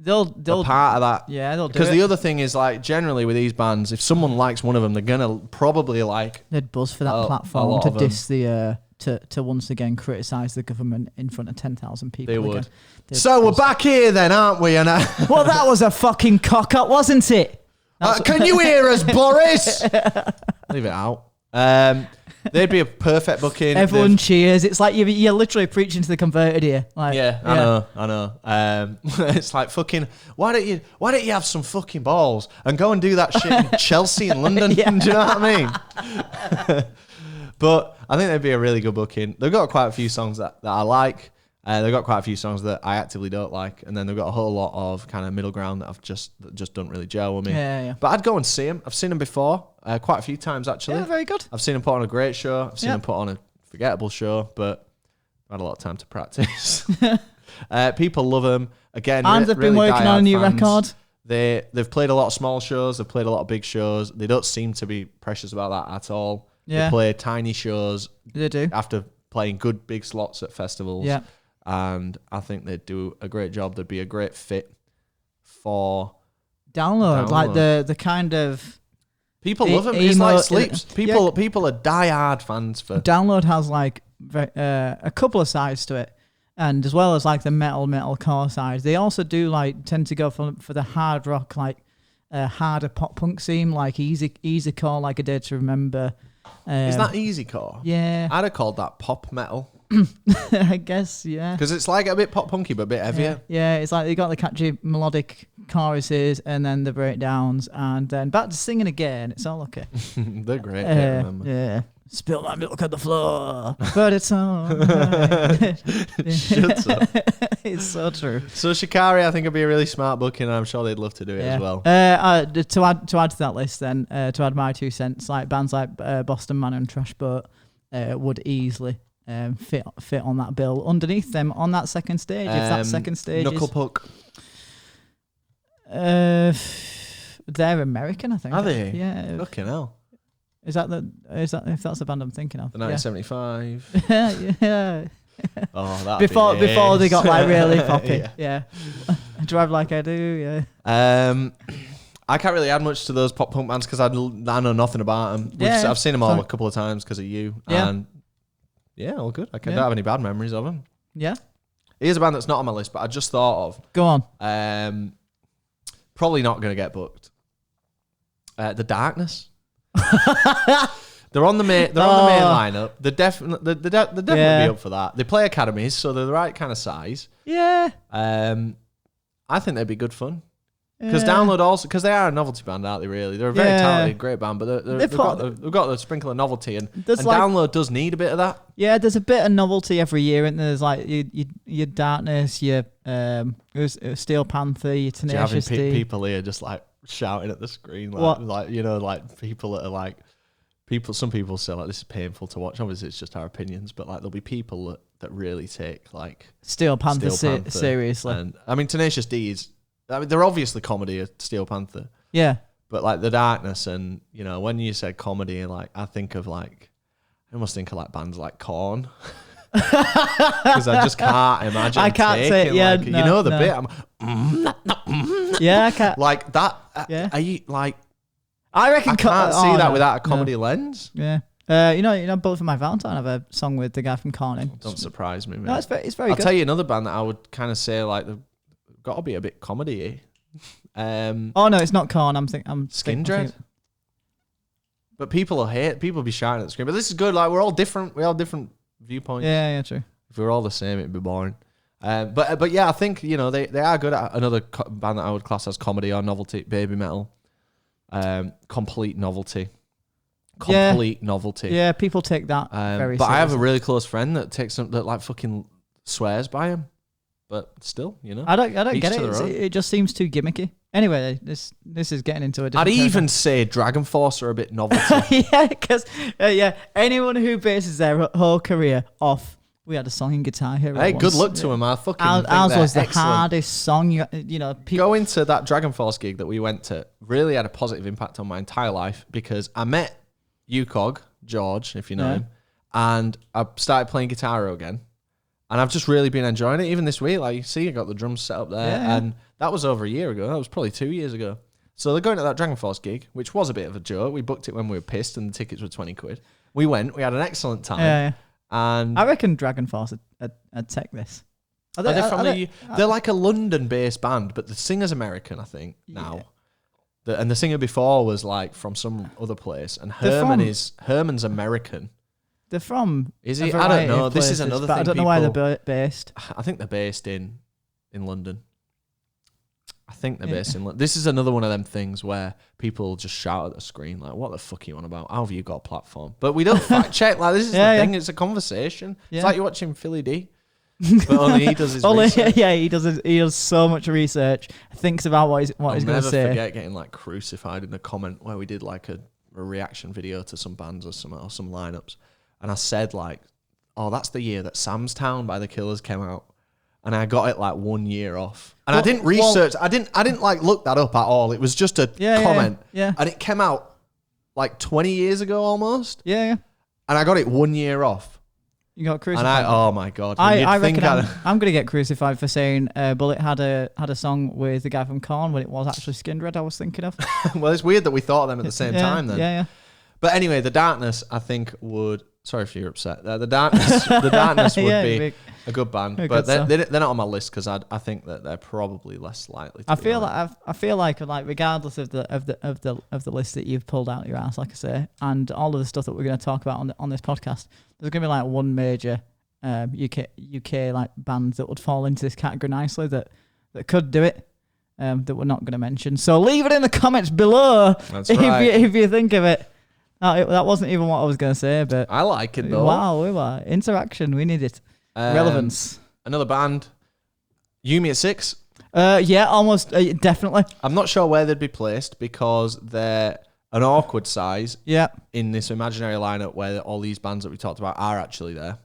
They'll part of that. Yeah, they'll do Because it. the other thing is, like, generally with these bands, if someone likes one of them, they're gonna probably like. They'd buzz for that a platform lot to of them. diss the to once again criticise the government in front of 10,000 people. They again. would. They'd So we're buzz. back here then, aren't we? And Well, that was a fucking cock up, wasn't it? can you hear us, Boris? Leave it out. They'd be a perfect booking. Everyone They've- cheers. It's like you're literally preaching to the converted here. Like, Yeah, I know. It's like fucking. Why don't you have some fucking balls and go and do that shit in Chelsea and London? Yeah. Do you know what I mean? But I think they'd be a really good booking. They've got quite a few songs that I like. They've got quite a few songs that I actively don't like, and then they've got a whole lot of kind of middle ground that just don't really gel with me. Yeah. But I'd go and see them. I've seen them before, quite a few times actually. Yeah, very good. I've seen them put on a great show. I've seen Yeah. them put on a forgettable show, but I had a lot of time to practice. People love them. Again, And they've been really working on a diehard new fans. record. They've played a lot of small shows. They've played a lot of big shows. They don't seem to be precious about that at all. Yeah. They play tiny shows They do. after playing good big slots at festivals. Yeah. And I think they'd do a great job. They'd be a great fit for Download. Like the kind of people. Love them. It's like emo- Sleeps. People are diehard fans for. Download has like a couple of sides to it, and as well as like the metal core side, they also do like tend to go for the hard rock, like harder pop punk scene, like easy core, like A Day to Remember. Is that easycore? Yeah, I'd have called that pop metal I guess, yeah. because it's like a bit pop punky but a bit heavier. Yeah, it's like they got the catchy melodic choruses and then the breakdowns and then back to singing again. It's all okay. They're great. I can't remember. Yeah. Spill my milk on the floor, but it's all right. Shuts up. It's so true. So Shikari, I think, would be a really smart booking, and I'm sure they'd love to do it as well. To add to that list, then to add my 2 cents, like bands like Boston Man and Trash Boat would easily fit on that bill underneath them on that second stage. If that second stage Knuckle is, Puck. they're American, I think. Are they? Yeah. Fucking hell. Is that if that's the band I'm thinking of? The 1975. Yeah. Oh, that Before they got like really poppy. Yeah. Yeah. Drive Like I Do. Yeah. I can't really add much to those pop punk bands because I know nothing about them. Yeah, I've seen them all sorry. a couple of times because of you. Yeah. And yeah, all good. I don't Yeah. have any bad memories of them. Yeah. Here's a band that's not on my list, but I just thought Go on. of. Probably not going to get booked. The Darkness. They're on the main lineup. They're definitely be up for that. They play academies, so they're the right kind of size. Yeah. I think they'd be good fun. Because Yeah. Download also, because they are a novelty band, aren't they? Really, they're a very Yeah. talented, great band, but they've got the sprinkle of novelty, and There's like- Download does need a bit of that. Yeah, there's a bit of novelty every year, and there's like your Darkness, your Steel Panther, your Do you having Tenacious D. people here just like shouting at the screen, What? like people that are like people. Some people say like this is painful to watch. Obviously, it's just our opinions, but like there'll be people that really take like Steel Panther, Steel Panther seriously. And I mean, Tenacious D is. I mean, they're obviously comedy at Steel Panther, Yeah. but like the Darkness, and you know, when you said comedy, like I think of like, I almost think of like bands like Korn, because I just can't imagine. I can't say it, taking, yeah, like, no, you know the no. bit. Yeah, I can't. Like that. Yeah. Are you like? I reckon I can't see that no, without a no. comedy lens. Yeah. You know, Bullet for My Valentine have a song with the guy from Corning. Don't surprise me, man. No, it's very I'll good. tell you another band that I would kind of say like they've got to be a bit comedy. Oh no, it's not Korn. Skin Dread. But people will be shouting at the screen. But this is good. Like we're all different. We all have different viewpoints. Yeah, true. If we were all the same, it'd be boring. But yeah, I think you know they are good at another band that I would class as comedy or novelty, baby metal. Complete novelty. Novelty. Yeah, people take that very but I have a seriously. really close friend that takes some that like fucking swears by him. But still, you know. I don't Each get to it. their own. It just seems too gimmicky. Anyway, this is getting into a I'd different even say Dragon Force are a bit novelty. yeah, because anyone who bases their whole career off We had a song in Guitar Hero. Hey, once. good luck to him. I fucking think Ours they're was the excellent. hardest song. You know, people. Going to that Dragon Force gig that we went to really had a positive impact on my entire life because I met UCOG, George, if you know him, and I started playing Guitar Hero again. And I've just really been enjoying it. Even this week, like you see, I got the drums set up there. Yeah. And that was over a year ago. That was probably 2 years ago. So they're going to that Dragon Force gig, which was a bit of a joke. We booked it when we were pissed and the tickets were 20 quid. We went. We had an excellent time. Yeah. And I reckon Dragon Force would take this. are they from they're like a London-based band, but the singer's American, I think, now. And the singer before was like from some other place. And Herman's American. They're from. Is he? I don't know. This is another thing. I don't know where they're based. I think they're based in London. I think they're based in London. This is another one of them things where people just shout at the screen like, "What the fuck are you on about? How have you got a platform?" But we don't fact check. Like this is the thing. It's a conversation. Yeah. It's like you're watching Philly D, but only he does his research. Yeah, he does so much research. Thinks about what he's going to say. I'll never forget getting like crucified in a comment where we did like a reaction video to some bands or some lineups. And I said like, "Oh, that's the year that Sam's Town by the Killers came out," and I got it like 1 year off. And I didn't research. I didn't like look that up at all. It was just a comment. Yeah. And it came out like 20 years ago almost. Yeah. And I got it 1 year off. You got crucified. And oh my god! I reckon I'm going to get crucified for saying Bullet had a song with the guy from Korn when it was actually Skinned Red. I was thinking of. Well, it's weird that we thought of them at the same time then. Yeah. But anyway, the Darkness I think would. Sorry if you're upset. The Darkness would be a good band, but they're not on my list because I think that they're probably less likely. I feel like regardless of the list that you've pulled out your ass, like I say, and all of the stuff that we're going to talk about on this podcast, there's going to be like one major UK like band that would fall into this category nicely that could do it. That we're not going to mention. So leave it in the comments below. That's right. if you think of it. No, that wasn't even what I was going to say, but I like it though. Wow, we were interaction. We need it. Relevance. Another band, Yumi at 6. Yeah, almost definitely. I'm not sure where they'd be placed because they're an awkward size. Yeah. In this imaginary lineup where all these bands that we talked about are actually there.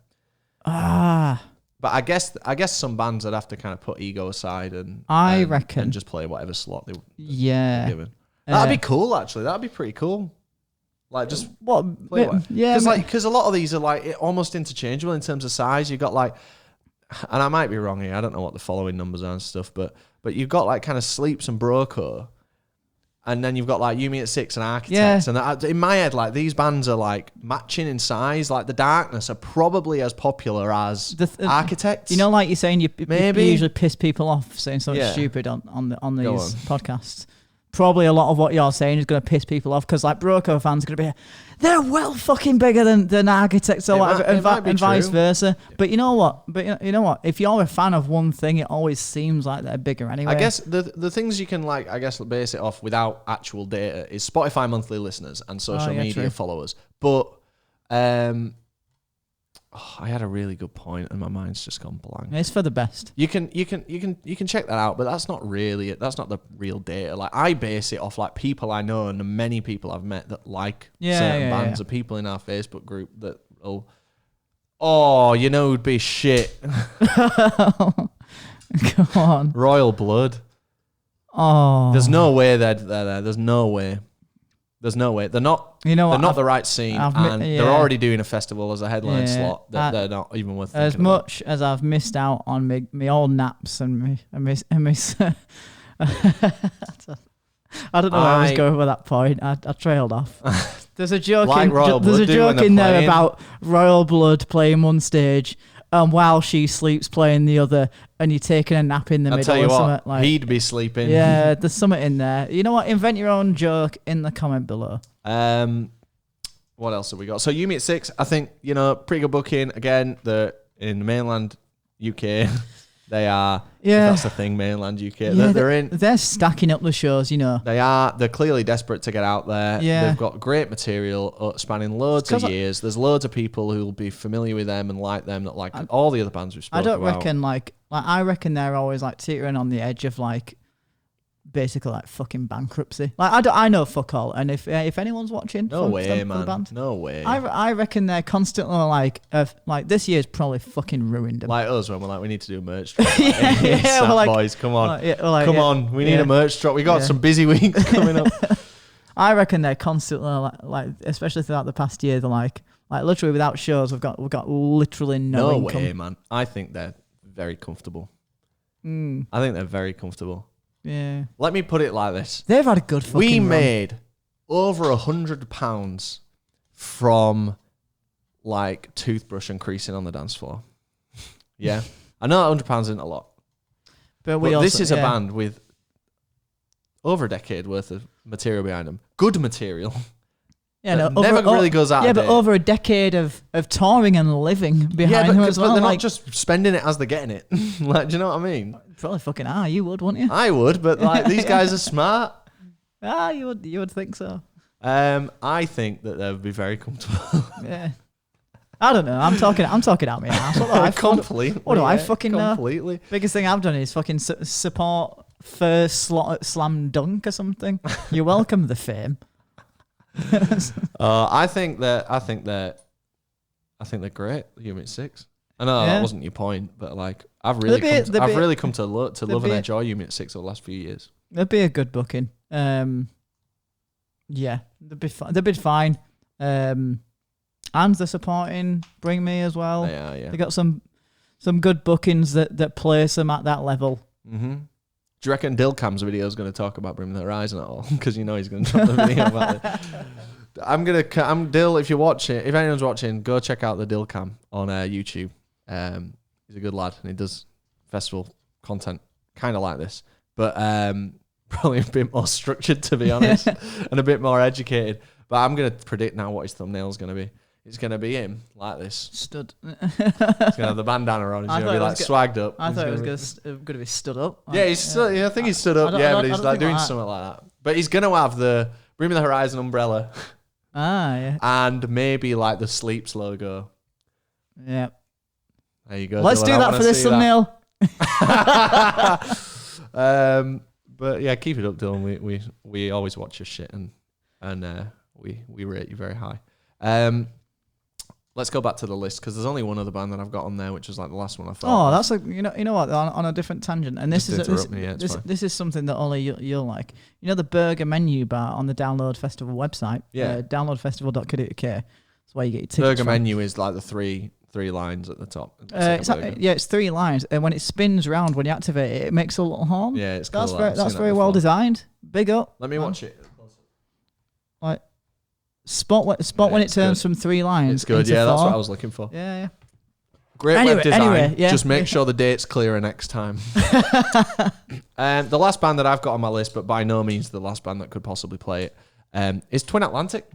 But I guess some bands would have to kind of put ego aside and reckon and just play whatever slot they're given. That'd be cool actually. That'd be pretty cool. Like just because a lot of these are like almost interchangeable in terms of size. You've got like, and I might be wrong here. I don't know what the following numbers are and stuff, but you've got like kind of Sleeps and Broco, and then you've got like Yumi at 6 and Architects. And in my head, like these bands are like matching in size. Like the Darkness are probably as popular as Architects. You know, like you're saying, you usually piss people off saying something stupid on these podcasts. Probably a lot of what you're saying is going to piss people off because like Broco fans are going to be, they're well fucking bigger than Architects or whatever, and vice versa. Yeah. But you know what? If you're a fan of one thing, it always seems like they're bigger anyway. I guess the things you can like, base it off without actual data is Spotify monthly listeners and social media followers. But I had a really good point and my mind's just gone blank. It's for the best. You can check that out, but that's not really it. That's not the real data. Like I base it off like people I know and the many people I've met that like certain bands or people in our Facebook group that will. Oh, you know who'd be shit. Go on. Royal Blood. Oh. There's no way they're there. There's no way. There's no way. They're not. You know what? They're not the right scene, and they're already doing a festival as a headline slot. They're not even worth thinking as much about. As I've missed out on me old naps and me. I don't know where I was going with that point. I trailed off. There's a joke. There's a joke in there about Royal Blood playing one stage, while she sleeps playing the other, and you're taking a nap in the middle. Tell you or what, something like. He'd be sleeping. Yeah, there's something in there. You know what? Invent your own joke in the comment below. What else have we got? So Yumi at 6, I think, pretty good booking. Again, they're in mainland UK. They are. Yeah. That's the thing, mainland UK. Yeah, they're stacking up the shows, They are. They're clearly desperate to get out there. Yeah. They've got great material spanning loads of years. There's loads of people who will be familiar with them and like them that like all the other bands we've spoken about. I don't reckon I reckon they're always like teetering on the edge of like basically like fucking bankruptcy. Like I know fuck all, and if anyone's watching, No way, for the man. band, No way. I reckon they're constantly like this year's probably fucking ruined them. Like us when we're like, we need to do a merch drop. Like, yeah, Sap we're like, boys, come on. Come on, we need a merch drop. We got Yeah. some busy weeks coming up. I reckon they're constantly like especially throughout the past year, they're like literally without shows, we've got literally no income. Way, man. I think they're very comfortable. Mm, I think they're very comfortable. yeah, Let me put it like this. they've had a good fucking We run. made over £100 from like toothbrush and creasing on the dance floor. Yeah. I know £100 isn't a lot. but But also, this is a band with over a decade worth of material behind them. Good material. Yeah, no, that never really goes out Yeah, of but date. over a decade of touring and living behind them as well. they're like, not just spending it as they're getting it. Like, do you know what I mean? probably fucking you would, wouldn't you? I would, but like these guys are smart. You would think so. I think that they would be very comfortable. Yeah. I don't know. I'm talking out my ass. Completely. What do I yeah, fucking know? Completely. Biggest thing I've done is fucking support first slot at Slam Dunk or something. You're welcome, the fame. I think they're great. Unit 6. I know Yeah. that wasn't your point, but like I've really come to love and enjoy Unit 6 over the last few years. That'd be a good booking. Yeah, they'd be fine. And they're supporting Bring Me as well. They are, yeah. They got some good bookings that place them at that level. Mm-hmm. Do you reckon Dilcam's video is going to talk about Bring Me the Horizon at all? Because you know he's going to drop the video about it. I'm Dil. If you're watching, if anyone's watching, go check out the Dilcam on YouTube. He's a good lad and he does festival content, kind of like this, but probably a bit more structured, to be honest, and a bit more educated. But I'm going to predict now what his thumbnail is going to be. It's going to be him like this. Stood. He's going to have the bandana on. He's going to be like swagged up. I thought it was going to be stood up. Yeah, he's stood. Yeah, I think he's stood up. Yeah, but he's like doing something like that. But he's going to have the Bring Me the Horizon umbrella. Yeah. And maybe like the Sleeps logo. Yeah. There you go. Let's Dylan, do that for this thumbnail. But yeah, keep it up, Dylan. We always watch your shit and we rate you very high. Let's go back to the list because there's only one other band that I've got on there, which was like the last one I thought. Oh, that's you know what on a different tangent, and this is something that only you'll like. You know the Burger Menu bar on the Download Festival website. Yeah. Downloadfestival.co.uk. That's where you get your tickets. Burger from. Menu is like the three lines at the top. It's 3 lines, and when it spins round when you activate it, it makes a little horn. Yeah, it's cool. That's very well designed. Big up. Let me watch it. Like spot when it turns from 3 lines. It's good. Into Yeah, 4. that's what I was looking for. Yeah. Great web design. Yeah. Just make sure the date's clearer next time. The last band that I've got on my list, but by no means the last band that could possibly play it, is Twin Atlantic.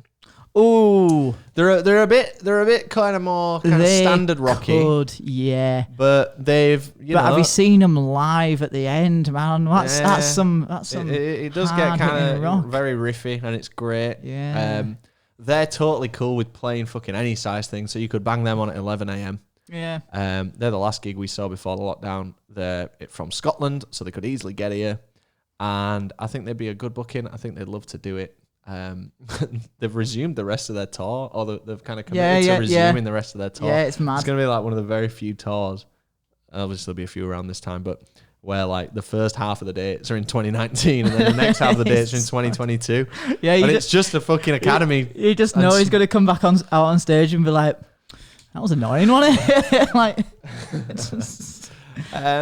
Ooh, They're a bit kind of more kind of standard rocky. Yeah. But have you seen them live at the end, man? That's some. It does get kind of very riffy, and it's great. Yeah. They're totally cool with playing fucking any size thing, so you could bang them on at 11 a.m. Yeah. They're the last gig we saw before the lockdown. They're from Scotland, so they could easily get here, and I think they'd be a good booking. I think they'd love to do it. They've resumed the rest of their tour, or they've kind of committed to resuming the rest of their tour. Yeah, it's mad. It's going to be like one of the very few tours. Obviously, there'll be a few around this time, but where like the first half of the dates are in 2019 and then the next half of the dates are in 2022. Yeah, and it's just a fucking academy. You just know he's going to come back out on stage and be like, that was annoying, wasn't it? Like,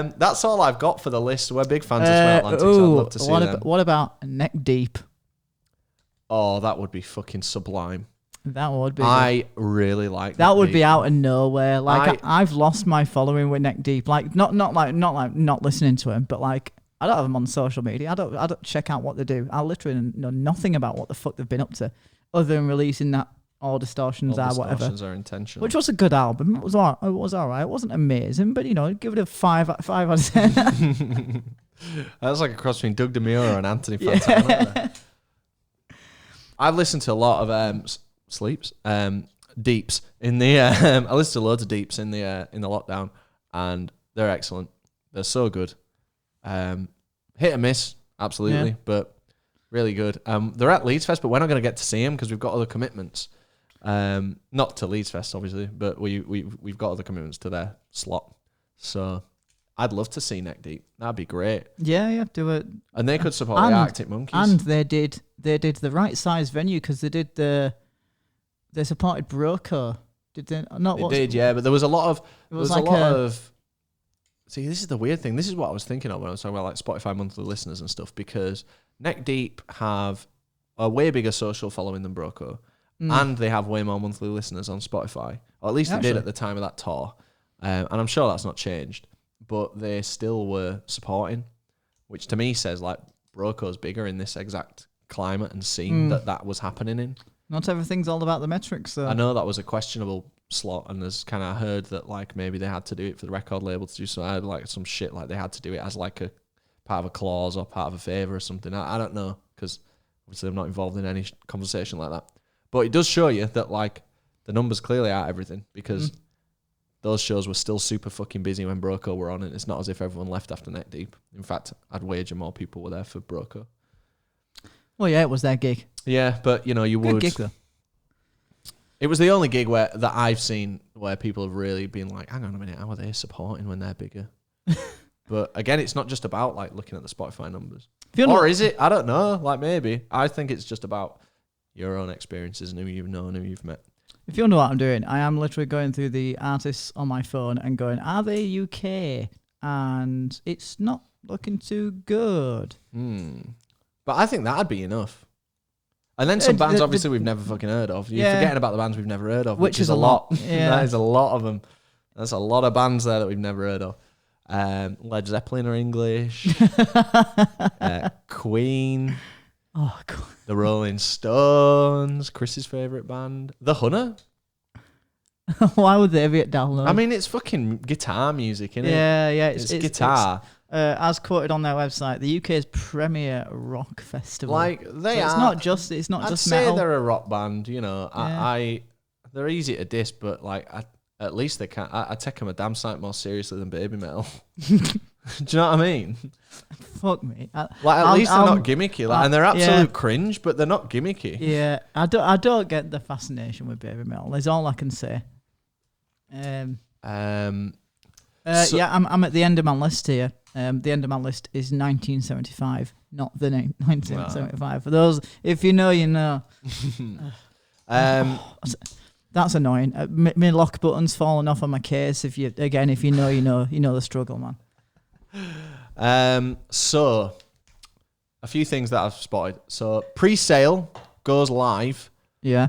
that's all I've got for the list. We're big fans of Twin Atlantic, so I'd love to see them. What about Neck Deep? Oh, that would be fucking sublime. That would be. I really like that. Would be out of nowhere. Like I've lost my following with Neck Deep. Like not listening to him, but like I don't have them on social media. I don't check out what they do. I literally know nothing about what the fuck they've been up to, other than releasing that All Distortions Are Whatever. Distortions Are Intentional. Which was a good album. It was all right. It wasn't amazing, but give it a 5 out of 10. That's like a cross between Doug DeMuro and Anthony Fantano. I've listened to a lot of deeps in the. I listened to loads of deeps in the lockdown, and they're excellent. They're so good. Hit or miss. absolutely. Yeah. But really good. They're at Leeds Fest, but we're not going to get to see them because we've got other commitments. Not to Leeds Fest, obviously, but we've got other commitments to their slot. So I'd love to see Neck Deep. That'd be great. Yeah, do it. And they could support the Arctic Monkeys. And they did the right size venue because they supported Broco. Did they not? They did, yeah. But there was a lot of See, this is the weird thing. This is what I was thinking of when I was talking about like Spotify monthly listeners and stuff, because Neck Deep have a way bigger social following than Broco, and they have way more monthly listeners on Spotify, or at least they did at the time of that tour. And I'm sure that's not changed, but they still were supporting, which to me says like Broco's bigger in this exact climate and scene that was happening in. Not everything's all about the metrics, though. I know that was a questionable slot, and there's kind of heard that like maybe they had to do it for the record label to do so. I had like some shit like they had to do it as like a part of a clause or part of a favor or something. I don't know, because obviously I'm not involved in any conversation like that. But it does show you that like the numbers clearly aren't everything, because those shows were still super fucking busy when Broco were on, and it's not as if everyone left after Neck Deep. In fact, I'd wager more people were there for Broco. Well, yeah, it was their gig. Yeah, but you know, you Good would. gig though. It was the only gig that I've seen where people have really been like, hang on a minute, how are they supporting when they're bigger? But again, it's not just about like looking at the Spotify numbers. Or is it? I don't know. Like maybe. I think it's just about your own experiences and who you've known, who you've met. If you know what I'm doing, I am literally going through the artists on my phone and going, are they UK? And it's not looking too good. But I think that'd be enough. And then some bands, obviously, we've never fucking heard of. You're forgetting about the bands we've never heard of, which is a lot. Yeah. That is a lot of them. There's a lot of bands there that we've never heard of. Led Zeppelin are English. Queen. Oh, God. The Rolling Stones. Chris's favourite band. The Hunter. Why would they be at download? I mean, it's fucking guitar music, isn't it? Yeah. It's guitar. As quoted on their website, the UK's premier rock festival. Like they are. It's not just. It's not I'd just say metal. they're a rock band. You know, Yeah. they're easy to diss, but like at least they can. I take them a damn sight more seriously than Baby Metal. Do you know what I mean? Fuck me. At least they're not gimmicky, and they're absolute cringe, but they're not gimmicky. Yeah, I don't get the fascination with Baby Metal. Is all I can say. I'm at the end of my list here. The end of my list is 1975, not the 1975. For those, if you know, you know. That's annoying. My lock button's falling off on my case. If you know, you know the struggle, man. So a few things that I've spotted. So pre-sale goes live. Yeah.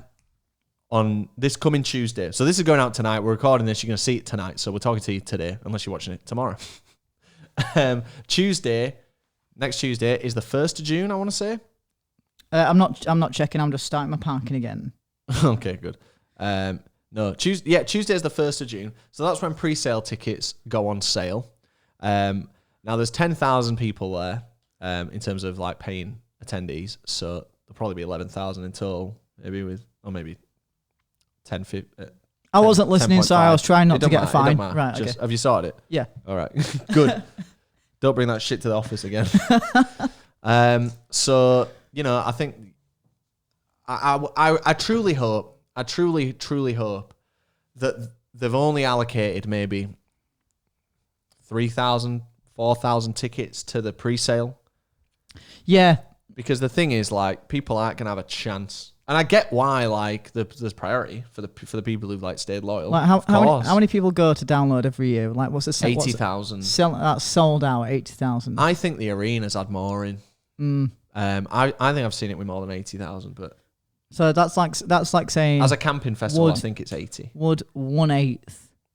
On this coming Tuesday. So this is going out tonight. We're recording this. You're going to see it tonight. So we're talking to you today, unless you're watching it tomorrow. Next Tuesday is the 1st of June, I want to say. I'm not checking. I'm just starting my parking again. Okay, good. No, Tuesday is the 1st of June. So that's when pre-sale tickets go on sale. Now there's 10,000 people there in terms of like paying attendees. So there'll probably be 11,000 in total, maybe 10, 15. I wasn't listening, so I was trying not to get a fine. Right, okay. Have you sorted it? Yeah. All right. Good. Don't bring that shit to the office again. So, you know, I think I truly hope, truly hope that they've only allocated maybe 3,000, 4,000 tickets to the pre-sale. Yeah. Because the thing is, like, people aren't going to have a chance. And I get why, like, there's priority for the people who've like stayed loyal. Like how many people go to download every year? Like, what's the 80,000? That's sold out. 80,000. I think the arena's had more in. I think I've seen it with more than 80,000, but so that's like saying as a camping festival, I think it's 80. Would 1/8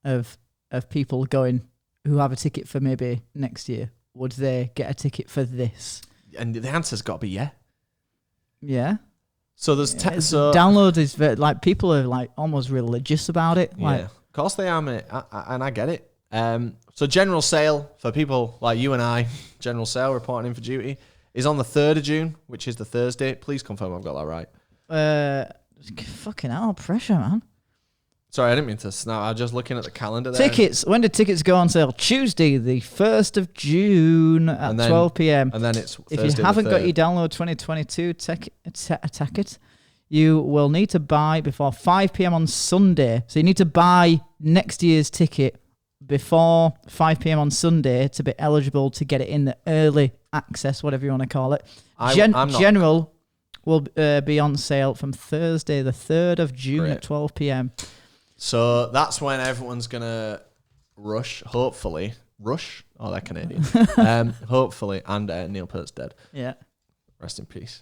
of people going who have a ticket for maybe next year, would they get a ticket for this? And the answer's got to be yeah. Yeah. So there's download is very, like, people are like almost religious about it. Like, yeah, of course they are, mate, and I get it. So general sale for people like you and I, general sale reporting in for duty is on the 3rd of June, which is the Thursday. Please confirm I've got that right. Fucking hell, pressure, man. Sorry, I didn't mean to snap. I was just looking at the calendar there. Tickets. When did tickets go on sale? Tuesday, the 1st of June at 12 p.m. And then it's If Thursday you haven't the got 3rd. your download 2022 ticket, you will need to buy before 5 p.m. on Sunday. So you need to buy next year's ticket before 5 p.m. on Sunday to be eligible to get it in the early access, whatever you want to call it. I'm not- General will be on sale from Thursday, the 3rd of June Great. at 12 p.m. So that's when everyone's gonna rush. Hopefully, rush. Oh, they're Canadian. Hopefully, and Neil Peart's dead. Yeah. Rest in peace,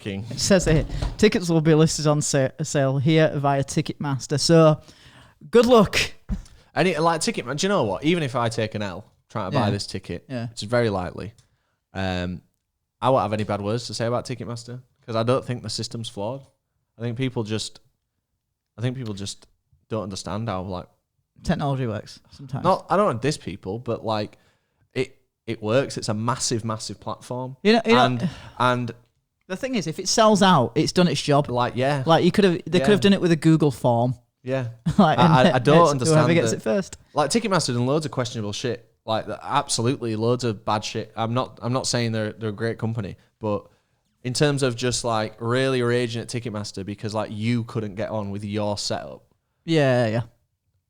King. It says here, tickets will be listed on sale here via Ticketmaster. So, good luck. Any like ticket? Do you know what? Even if I take an L trying to buy Yeah. this ticket, Yeah. which is very likely, I won't have any bad words to say about Ticketmaster because I don't think the system's flawed. I think people just don't understand how like Technology works sometimes. not. I don't want to diss people, but like it works. It's a massive platform. You know, and the thing is, if it sells out, it's done its job. like yeah, Like they could have done it with a Google form. yeah. Like, I don't it's understand whoever gets that- it first. Like Ticketmaster done loads of questionable shit. Like absolutely loads of bad shit. I'm not saying they're a great company, but in terms of just like really raging at Ticketmaster because like you couldn't get on with your setup. Yeah.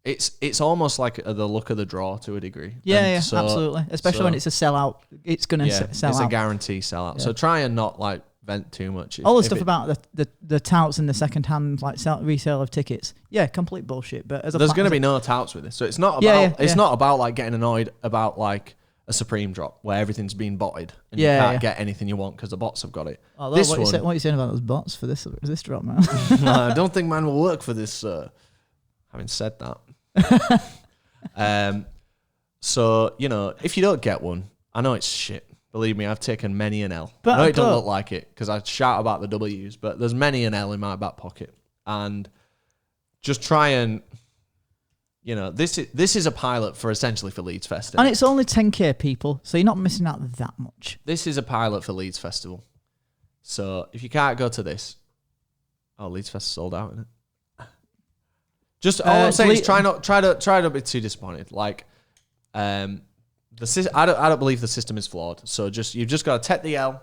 It's almost like the luck of the draw to a degree. Yeah, And yeah, so- absolutely. Especially so- when it's a sellout. It's going to Yeah, sell it's out. a guarantee sellout. Yeah. So try and not like vent too much. All the If stuff it- about the touts and the second-hand like resale of tickets. Yeah, complete bullshit. But as a there's pla- going to as be no touts with this. So it's not about Yeah, it's yeah. not about like getting annoyed about like a Supreme drop where everything's been botted and Yeah, you can't yeah. get anything you want because the bots have got it. Although, this what one, are you saying about those bots for this drop, man? I don't think mine will work for this, sir. Having said that. So, you know, if you don't get one, I know it's shit. Believe me, I've taken many an L. But I know I it don't don't- look like it because I shout about the W's, but there's many an L in my back pocket. And just try and, you know, this is a pilot for essentially for Leeds Fest. And it's only 10k people, so you're not missing out that much. This is a pilot for Leeds Festival. So if you can't go to this, Leeds Fest sold out, isn't it? Just all I'm saying is try not to be too disappointed. Like, I don't believe the system is flawed. So you've just got to take the L.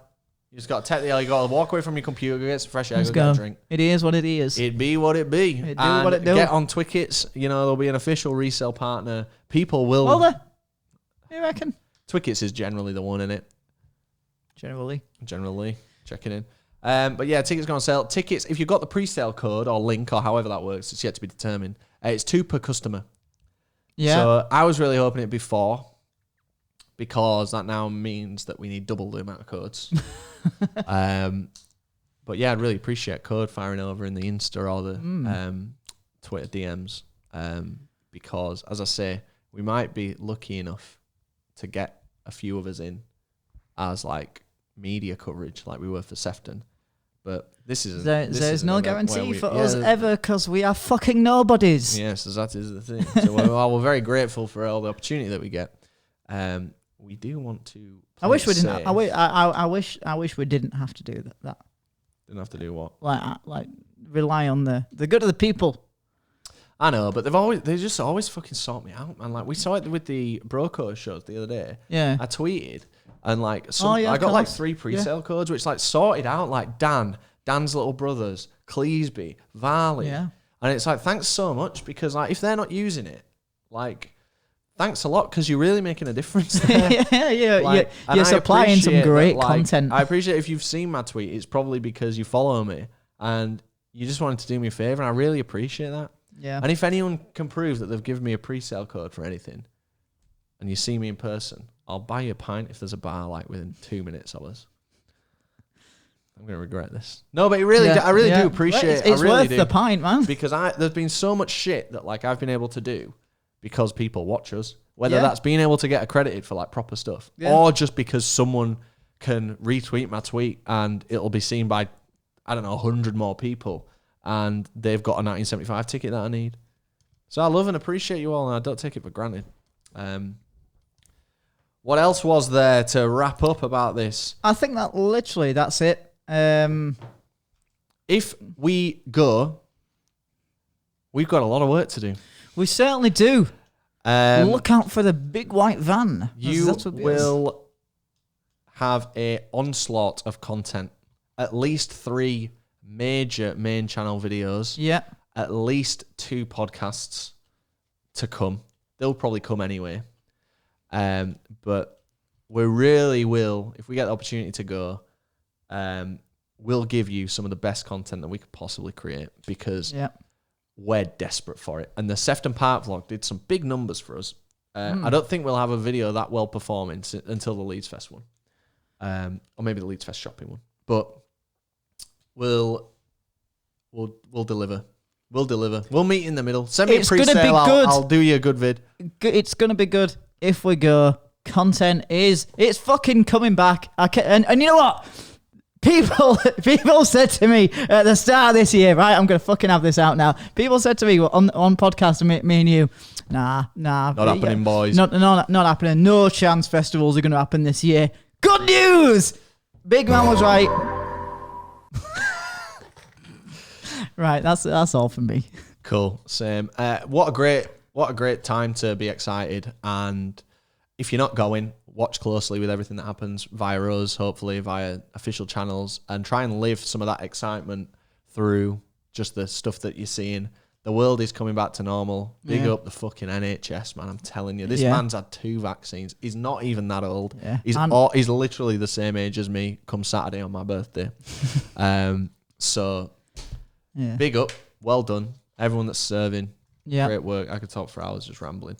You just got to take the L. You got to walk away from your computer, go get some fresh air, Let's go get go. a drink. It is what it is. It be what it be. It do And what it do. Get on Twickets. You know, there'll be an official resale partner. People will. Well, you reckon? Twickets is generally the one in it. Generally. Checking in. But yeah, tickets go on sale. Tickets, if you've got the pre-sale code or link or however that works, it's yet to be determined. It's 2 per customer. Yeah. So I was really hoping it'd be 4 because that now means that we need double the amount of codes. But yeah, I'd really appreciate code firing over in the Insta or the Twitter DMs because, as I say, we might be lucky enough to get a few of us in as like media coverage like we were for Sefton. But this is There's no guarantee for us ever. ever because we are fucking nobodies. Yes, that is the thing. So we're very grateful for all the opportunity that we get. We do want to. I wish we didn't. safe. I wish we didn't have to do that. Didn't have to do what? Like rely on the good of the people. I know, but they just always fucking sort me out, man. Like we saw it with the Broco shows the other day. Yeah. I tweeted and like Yeah, I of got like course. 3 pre-sale codes, which like sorted out like Dan's little brothers, Cleesby, Varley. Yeah. And it's like, thanks so much because like if they're not using it, like thanks a lot because you're really making a difference there. yeah. Like, and You're I supplying some appreciate great that, like, content. I appreciate if you've seen my tweet, it's probably because you follow me and you just wanted to do me a favor, and I really appreciate that. Yeah. And if anyone can prove that they've given me a pre-sale code for anything, and you see me in person, I'll buy you a pint if there's a bar like within 2 minutes of us. I'm gonna regret this. No, but I really do appreciate. It's I really worth do the pint, man. because there's been so much shit that like I've been able to do because people watch us. Whether Yeah. that's being able to get accredited for like proper stuff, Yeah. or just because someone can retweet my tweet and it'll be seen by, I don't know, 100 more people, and they've got a 1975 ticket that I need. So I love and appreciate you all, and I don't take it for granted. What else was there to wrap up about this? I think that's it. If we go, we've got a lot of work to do. We certainly do. Look out for the big white van. You will have a onslaught of content. At least 3 major main channel videos. Yeah. At least 2 podcasts to come. They'll probably come anyway. But we really will, if we get the opportunity to go, we'll give you some of the best content that we could possibly create because we're desperate for it. And the Sefton Park vlog did some big numbers for us. I don't think we'll have a video that well performing until the Leeds Fest one. Or maybe the Leeds Fest shopping one. But we'll deliver. We'll deliver. We'll meet in the middle. Send me a pre-sale. I'll do you a good vid. It's going to be good if we go. Content it's fucking coming back. And you know what? People said to me at the start of this year, right? I'm going to fucking have this out now. People said to me on podcast, me and you, nah. Not happening, boys. Not happening. No chance festivals are going to happen this year. Good news! Big man was right. Right, that's all from me. Cool, same. What a great time to be excited. And if you're not going, watch closely with everything that happens via us, hopefully via official channels, and try and live some of that excitement through just the stuff that you're seeing. The world is coming back to normal. Big up the fucking NHS, man. I'm telling you, this man's had 2 vaccines. He's not even that old. Yeah. He's literally the same age as me come Saturday on my birthday. So big up. Well done. Everyone that's serving. Yeah. Great work. I could talk for hours just rambling.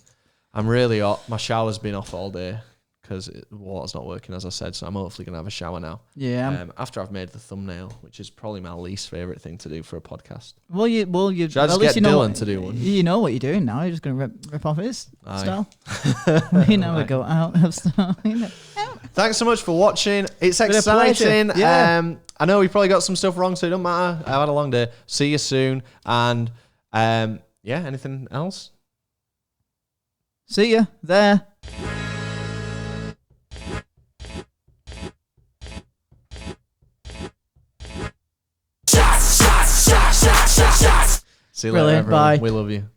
I'm really hot. My shower's been off all day because the water's not working, as I said, so I'm hopefully going to have a shower now. Yeah. After I've made the thumbnail, which is probably my least favourite thing to do for a podcast. Well, you. Should I just get Dylan to do one? You know what you're doing now. You're just going to rip off his style. We never go out of style. Thanks so much for watching. It's exciting. Yeah. I know we probably got some stuff wrong, so it doesn't matter. I've had a long day. See you soon. And anything else? See ya there. See you later, everyone. Bye. We love you.